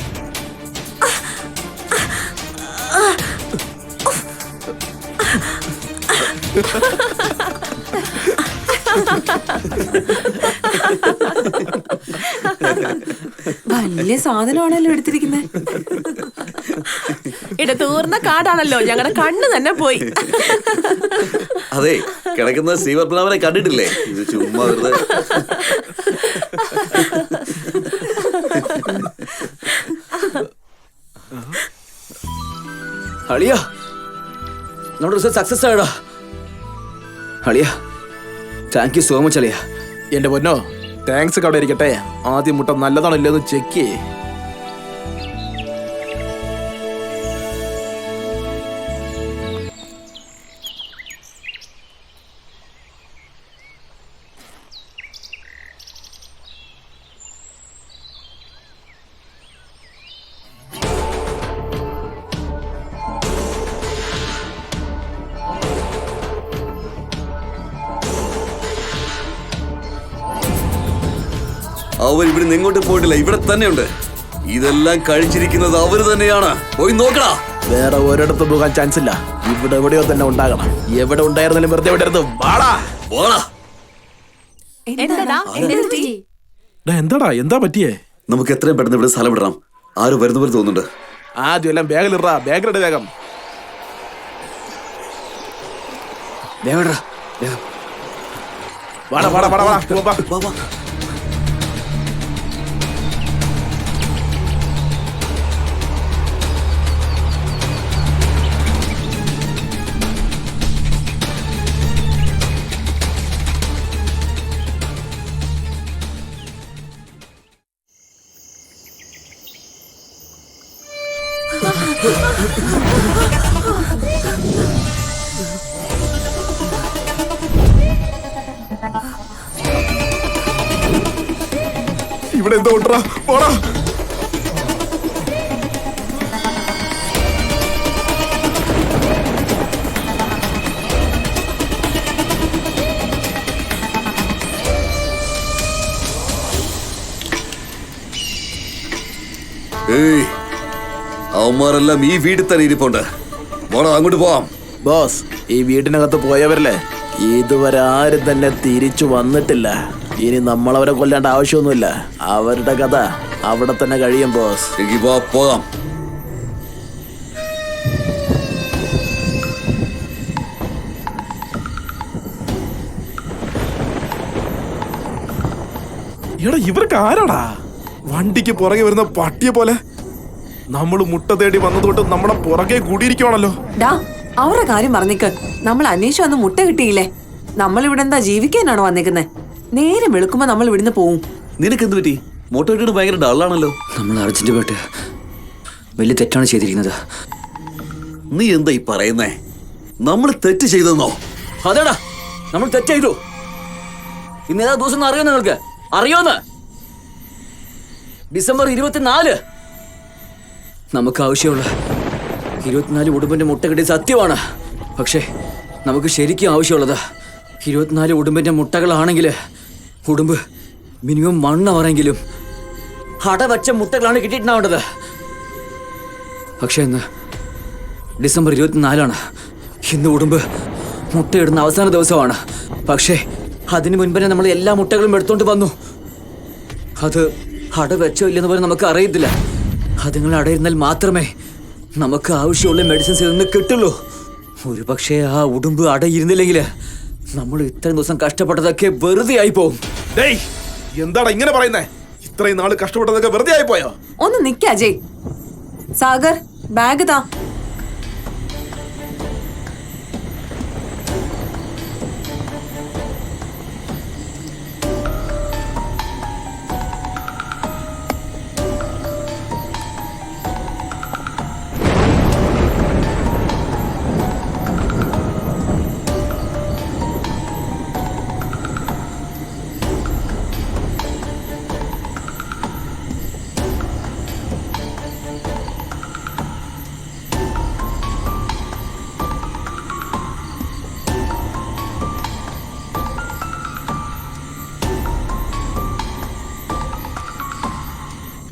വലിയ സാധനമാണല്ലോ എടുത്തിരിക്കുന്നത്. ഇടതൂർന്ന കാടാണല്ലോ, ഞങ്ങളുടെ കണ്ണ് തന്നെ പോയി. അതെ, കിടക്കുന്ന ശ്രീപത്മനാഭനെ കണ്ടിട്ടില്ലേ? ഇത് ചുമ്മാ വെറുതെ. അളിയ, നമ്മുടെ റിസർച്ച് സക്സസ് ആയടാ. അളിയ, താങ്ക് യു സോ മച്ച് അളിയ. എന്റെ പൊന്നോ, താങ്ക്സ് ഒക്കെ അവിടെ ഇരിക്കട്ടെ. ആദ്യം മുട്ട നല്ലതാണോ ഇല്ലെന്ന് ചെക്ക് ചെയ്യേ. അവർ ഇവിടെ നിന്ന് എങ്ങോട്ട് പോയിട്ടില്ല, ഇവിടെ തന്നെയുണ്ട്. ഇതെല്ലാം കഴിച്ചിരിക്കുന്നത് അവര് തന്നെയാണ്. പോയി നോക്കടാ. വേറെ ഒരിടത്തും പോകാൻ ചാൻസ് ഇല്ല. ഇവിടെ എവിടെയോ തന്നെ ഉണ്ടാകണം. എവിടെ ഉണ്ടായിരുന്നാലും വെറുതെ വിടരുത്. വാടാ. പോടാ. എന്താടാ, എന്താ പറ്റിയേ? നമുക്ക് എത്രയും പെട്ടെന്ന് ഇവിടെ സ്ഥലം വിടണം. ആരും വരുന്ന പോലെ തോന്നുന്നുണ്ട്. ആദ്യം എല്ലാം ബാഗിലിടാ. ബാഗിലിട്ട് വേഗം. വാടാ വാടാ വാടാ വാടാ. ഇവിടെ എന്താ കൊണ്ടാ? പോടാ. അവന്മാരെല്ലാം ഈ വീട്ടിൽ തന്നെ ഇരിപ്പുണ്ട്. മോളോ അങ്ങോട്ട് പോവാം. ബോസ്, ഈ വീട്ടിനകത്ത് പോയവരല്ലേ ഇതുവരെ ആരും തന്നെ തിരിച്ചു വന്നിട്ടില്ല. ഇനി നമ്മളവരെ കൊല്ലേണ്ട ആവശ്യമൊന്നുമില്ല. അവരുടെ കഥ അവിടെ തന്നെ കഴിയും ബോസ്. എങ്കിൽ പോകാം. എടാ ഇവർക്ക് ആരാടാ വണ്ടിക്ക് പുറകെ വരുന്ന പട്ടിയെ പോലെ? നമ്മൾ മുട്ട തേടി വന്നതുകൊണ്ട് നമ്മളെ പുറകെ കൂടിയിരിക്കുവാണല്ലോ. ഡാ, അവരുടെ കാര്യം പറഞ്ഞിക്ക്. നമ്മൾ അന്വേഷിച്ചു വന്ന് മുട്ട കിട്ടിയില്ലേ? നമ്മൾ ഇവിടെ എന്താ ജീവിക്കാനാണോ വന്നേക്കുന്നത്? നേരെ വെളുക്കുമ്പോ നമ്മൾ ഇവിടുന്ന് പോവും. നിനക്കെന്ത് പറ്റി? മോട്ടോട്ടിട്ട് ഭയങ്കര ഡള്ളാണല്ലോ. നമ്മൾ അർജന്റ് പോയിട്ട് വലിയ തെറ്റാണ് ചെയ്തിരിക്കുന്നത്. നീ എന്താ ഈ പറയുന്നേ? നമ്മൾ തെറ്റ് ചെയ്തെന്നോ? അതേടാ, നമ്മൾ തെറ്റ് ചെയ്തു. ഇന്ന് ഏതാ ദിവസം അറിയോ നിങ്ങൾക്ക്? അറിയോന്ന്? ഡിസംബർ 24. നമുക്ക് ആവശ്യമുള്ള 24 ഉടുമ്പിന്റെ മുട്ട കിട്ടിയ സത്യമാണ്. പക്ഷേ നമുക്ക് ശരിക്കും ആവശ്യമുള്ളത് 24 ഉടുമ്പിന്റെ മുട്ടകളാണെങ്കിൽ ഉടുമ്പ് മിനിമം 1 അവറെങ്കിലും അടവച്ച മുട്ടകളാണ് കിട്ടിയിട്ടുണ്ടാവേണ്ടത്. പക്ഷെ ഇന്ന് ഡിസംബർ 24 ഇന്ന് ഉടുമ്പ് മുട്ടയിടുന്ന അവസാന ദിവസമാണ്. പക്ഷേ അതിനു മുൻപേ നമ്മൾ എല്ലാ മുട്ടകളും എടുത്തോണ്ട് വന്നു. അത് അട വെച്ചോ ഇല്ലെന്ന് പോലും നമുക്ക് അറിയത്തില്ല. അതുങ്ങൾ അടയിരുന്നാൽ മാത്രമേ നമുക്ക് ആവശ്യമുള്ള മെഡിസിൻസ് ഇന്ന് കിട്ടുള്ളൂ. ഒരു പക്ഷേ ആ ഉടുമ്പ് അടയിരുന്നില്ലെങ്കിൽ നമ്മൾ ഇത്രയും ദിവസം കഷ്ടപ്പെട്ടതൊക്കെ വെറുതെ ആയി പോവും. ഡേയ്, എന്താടാ ഇങ്ങനെ പറയുന്നേ? ഇത്രയും നാള് കഷ്ടപ്പെട്ടതൊക്കെ വെറുതെ ആയി പോയോ? ഒന്ന് നിക്ക അജയ്. സാഗർ, ബാഗ് താ.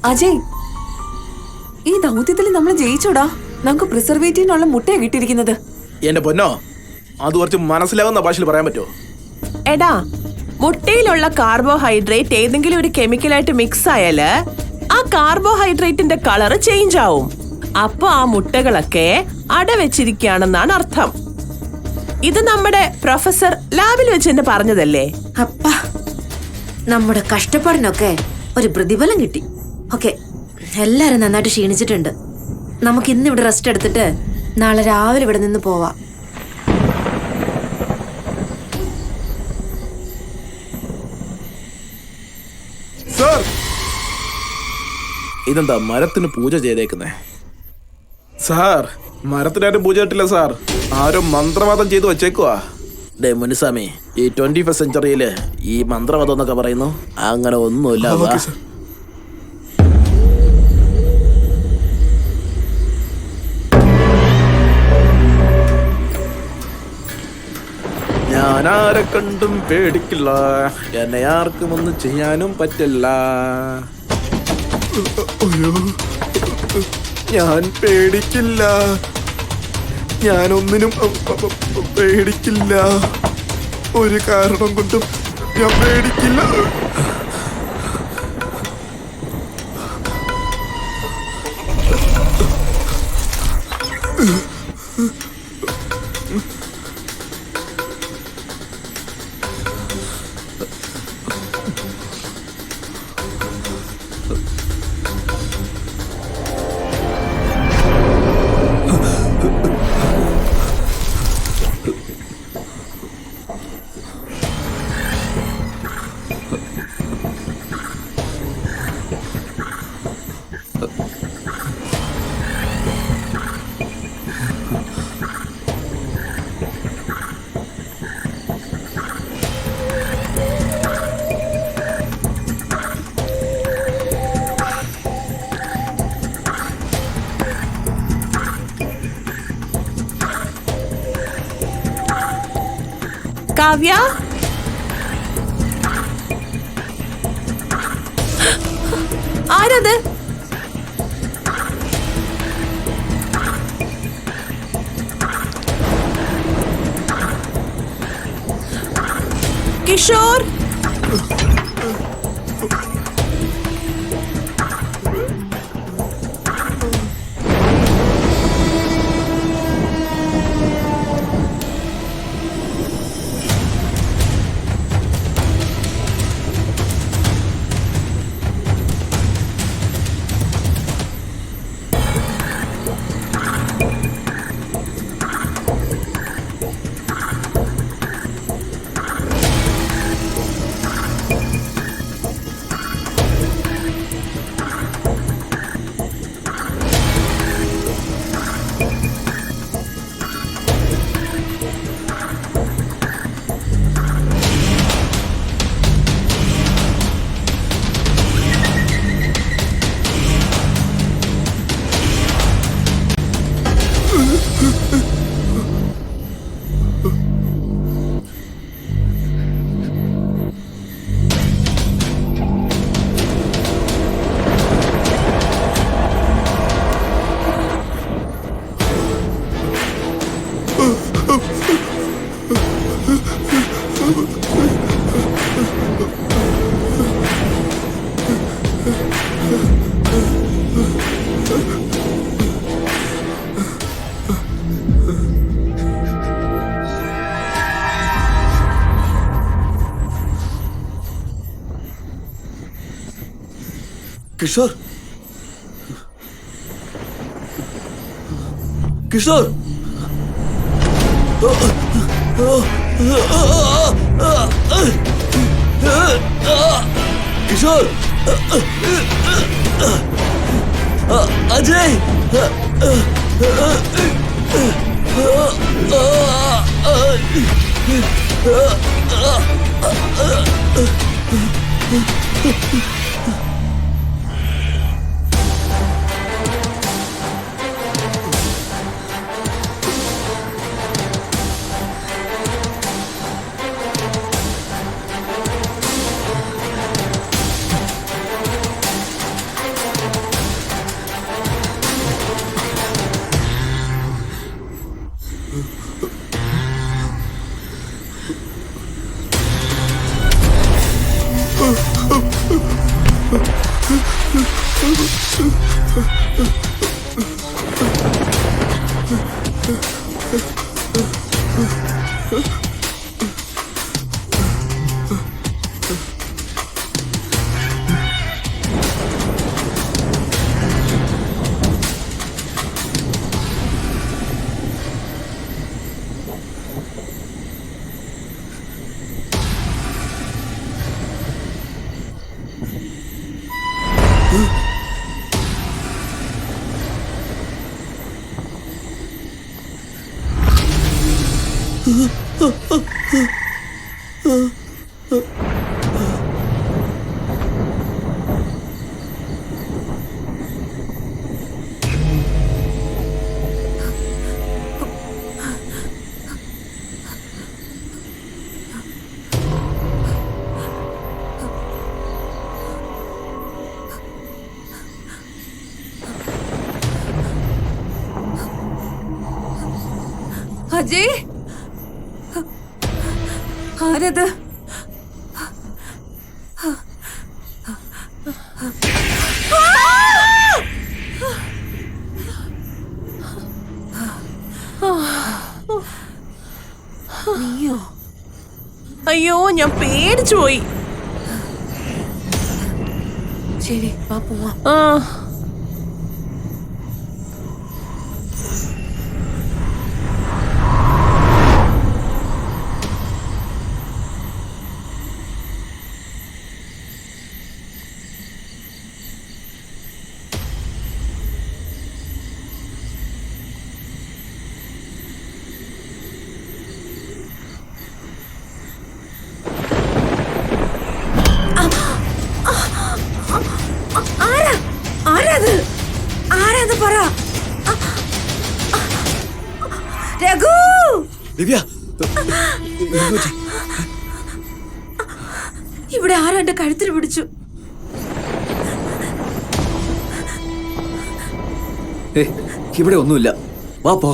അജയ്, ഈ ദൗത്യത്തിൽ നമ്മൾ ജയിച്ചോടാ. നമുക്ക് പ്രിസർവേറ്റീവിനുള്ള മുട്ടയാ കിട്ടിയിരിക്കുന്നത്. എന്റെ പൊന്നോ, അത് കുറച്ച് മനസ്സിലാവുന്ന ഭാഷയിൽ പറയാൻ പറ്റുമോ? എടാ, മുട്ടയിലുള്ള കാർബോഹൈഡ്രേറ്റ് ഏതെങ്കിലും ഒരു കെമിക്കലായിട്ട് മിക്സ് ആയാല് ആ കാർബോഹൈഡ്രേറ്റിന്റെ കളർ ചേഞ്ച് ആവും. അപ്പൊ ആ മുട്ടകളൊക്കെ അടവെച്ചിരിക്കുകയാണെന്നാണ് അർത്ഥം. ഇത് നമ്മുടെ പ്രൊഫസർ ലാബിൽ വെച്ച് എന്നെ പറഞ്ഞതല്ലേ. അപ്പാ, നമ്മുടെ കഷ്ടപ്പാടിനൊക്കെ ഒരു പ്രതിഫലം കിട്ടി. ഓക്കെ, എല്ലാരും നന്നായിട്ട് ക്ഷീണിച്ചിട്ടുണ്ട്. നമുക്ക് ഇന്ന് ഇവിടെ റെസ്റ്റ് എടുത്തിട്ട് നാളെ രാവിലെ ഇവിടെ നിന്ന് പോവാം. സർ, ഇതെന്താ മരത്തിന് പൂജ ചെയ്തേക്കുന്നേ? സാർ, മരത്തിനാരും പൂജ ഇട്ടില്ല സാർ. ആരോ മന്ത്രവാദം ചെയ്തു വച്ചേക്കുവാ. ഡേ മുനുസ്വാമി, ഈ 21st സെഞ്ചുറിയില് ഈ മന്ത്രവാദം എന്നൊക്കെ പറയുന്നു. അങ്ങനെ ഒന്നുമില്ല. Okay sir. ഞാൻ ആരെ കണ്ടും പേടിക്കില്ല, എന്നെ ആർക്കും ഒന്നും ചെയ്യാനും പറ്റില്ല. അയ്യോ, ഞാൻ പേടിക്കില്ല. ഞാനൊന്നിനും പേടിക്കില്ല. ഒരു കാരണം കൊണ്ടും ഞാൻ പേടിക്കില്ല. കാവ്യ, ആരത്? കിഷോർ കിഷോർ കിഷോർ കിഷോർ അജയ് അജയ്, ആരത്? നീയോ? അയ്യോ, ഞാൻ പേടിച്ചു പോയി. ശരി, വാ പോവാം. ആ ആരാത്? ആരാന്ന് പറ. രഘു, ദിവ്യ, ഇവിടെ ആരോ എന്റെ കഴുത്തിൽ പിടിച്ചു. ഇവിടെ ഒന്നുമില്ല, വാ പോ.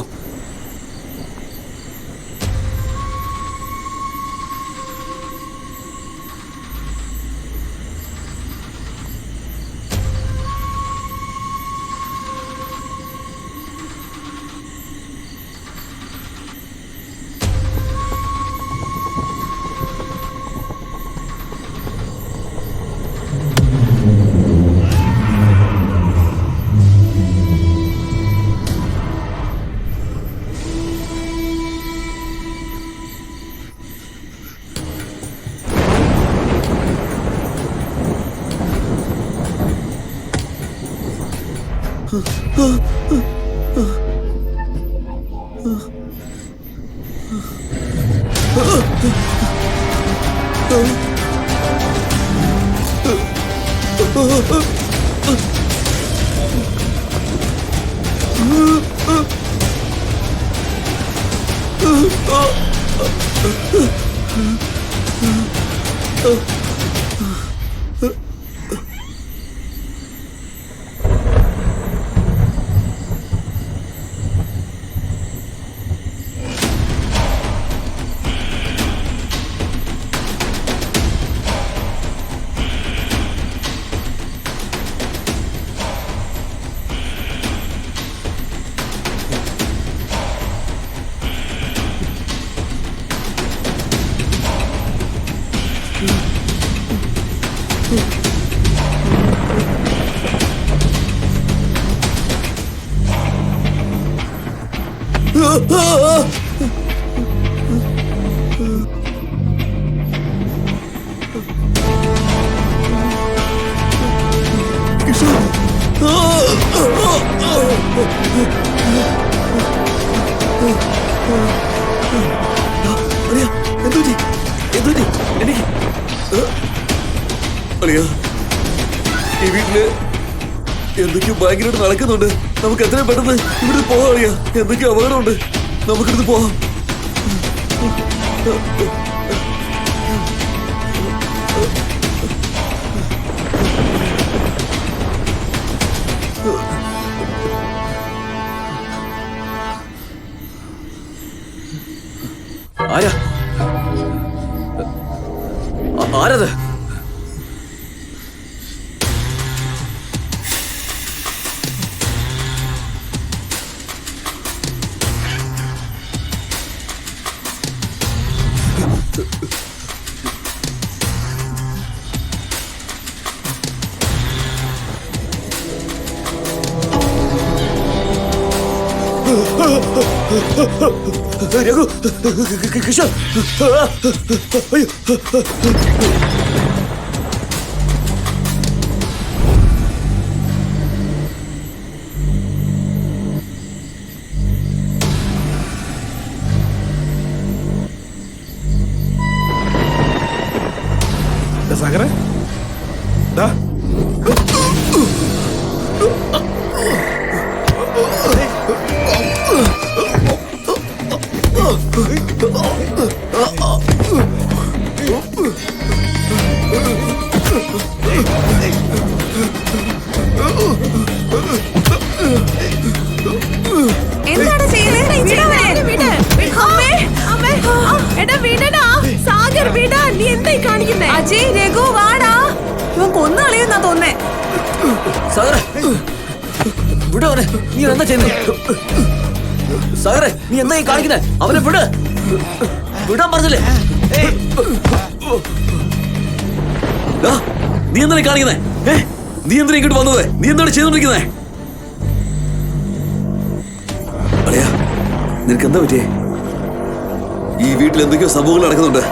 അളിയാ, ഈ വീട്ടില് എന്തൊക്കെയോ ഭയങ്കരമായിട്ട് നടക്കുന്നുണ്ട്. നമുക്ക് എത്രയും പെട്ടെന്ന് ഇവിടെ പോവാം അളിയാ. എന്തൊക്കെയോ അപകടമുണ്ട്. നമുക്കിവിടുന്ന് പോവാം. ആരാ? ആരത്? രഘു, കിഷോർ, അയ്യോ. സാഗറെ എന്താണ് ചെയ്യുന്നത്? അജയ്, രഘു, വാടാ. ഇവൻ കൊന്നു കളയുന്നാ തോന്നേ. സാഗറെ, വിട് അവനെ. നീ എന്താ ചെയ്യുന്നത്? സാഗറെ, നീ എന്താ ഈ കാണിക്കുന്നത്? അവനെ വിട്. വിടാൻ പറഞ്ഞില്ലേ? നീ എന്താണ് കാണിക്കുന്നേ? നീ എന്തിനാ ഇങ്ങോട്ട് വന്നത്? നീ എന്താണ് ചെയ്തോണ്ടിരിക്കുന്നേ? അളിയാ, നിനക്ക് എന്താ പറ്റിയേ? ഈ വീട്ടിൽ എന്തൊക്കെയോ സംഭവങ്ങൾ നടക്കുന്നുണ്ട്.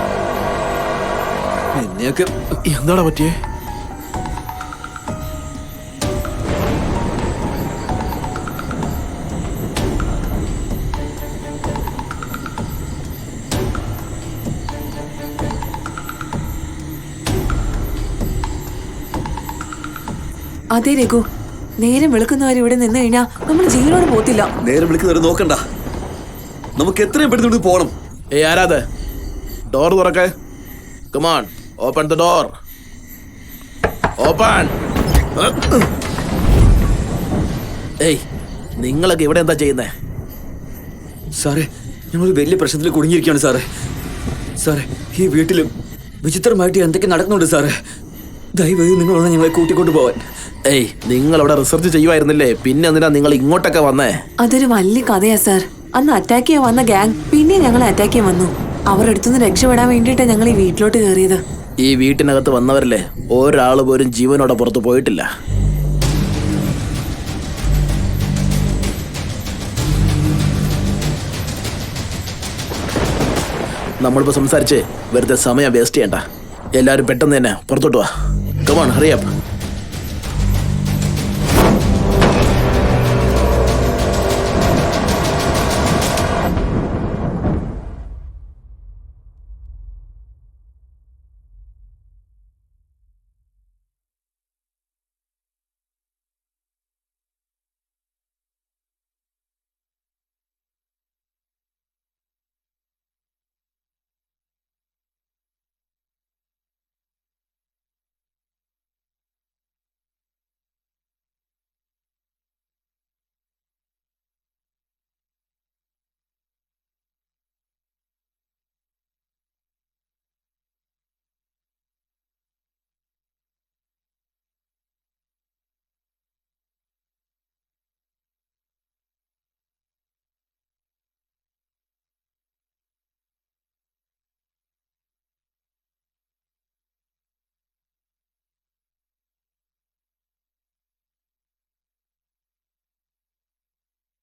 നിന്നെയൊക്കെ എന്താടാ പറ്റിയേ? അതെ രഘു, നേരം വെളുക്കുന്നവർ ഇവിടെ നിന്ന് കഴിഞ്ഞാ നമ്മൾ ജീവനോട് പോത്തില്ല. നേരെ വിളിക്കുന്നവരെ നോക്കണ്ട. നമുക്ക് എത്രയും പെട്ടെന്ന് പോകണം. ആരാത്? ഡോർ തുറക്ക്. Come on, open the door. Open. ഏയ്, നിങ്ങളൊക്കെ ഇവിടെ എന്താ ചെയ്യുന്നേ? സാറേ, ഞങ്ങൾ വലിയ പ്രശ്നത്തിൽ കുടുങ്ങിയിരിക്കുകയാണ് സാറേ. സാറേ, ഈ വീട്ടിലും വിചിത്രമായിട്ട് എന്തൊക്കെ നടക്കുന്നുണ്ട് സാറേ. ദയവായി നിങ്ങളോട് ഞങ്ങളെ കൂട്ടിക്കൊണ്ട് പോവാൻ. ഏയ്, നിങ്ങൾ അവിടെ റിസർച്ച് ചെയ്യുമായിരുന്നില്ലേ? പിന്നെ എന്തിനാ നിങ്ങൾ ഇങ്ങോട്ടൊക്കെ വന്നേ? അതൊരു വലിയ കഥയാ സാർ. അന്ന് അറ്റാക്ക് ചെയ്യാൻ വന്ന ഗ്യാങ് പിന്നെ ഞങ്ങളെ അറ്റാക്ക് ചെയ്യാൻ വന്നു. അവർ അടുത്തുനിന്ന് രക്ഷപ്പെടാൻ വേണ്ടിയിട്ടാണ് ഞങ്ങൾ ഈ വീട്ടിലോട്ട് കയറിയത്. ഈ വീട്ടിനകത്ത് വന്നവരല്ലേ ഒരാൾ പോലും ജീവനോടെ പുറത്ത് പോയിട്ടില്ല. നമ്മളിപ്പോ സംസാരിച്ച് വെറുതെ സമയം വേസ്റ്റ് ചെയ്യണ്ട. എല്ലാവരും പെട്ടെന്ന് തന്നെ പുറത്തോട്ട് വാ. Come on, hurry up.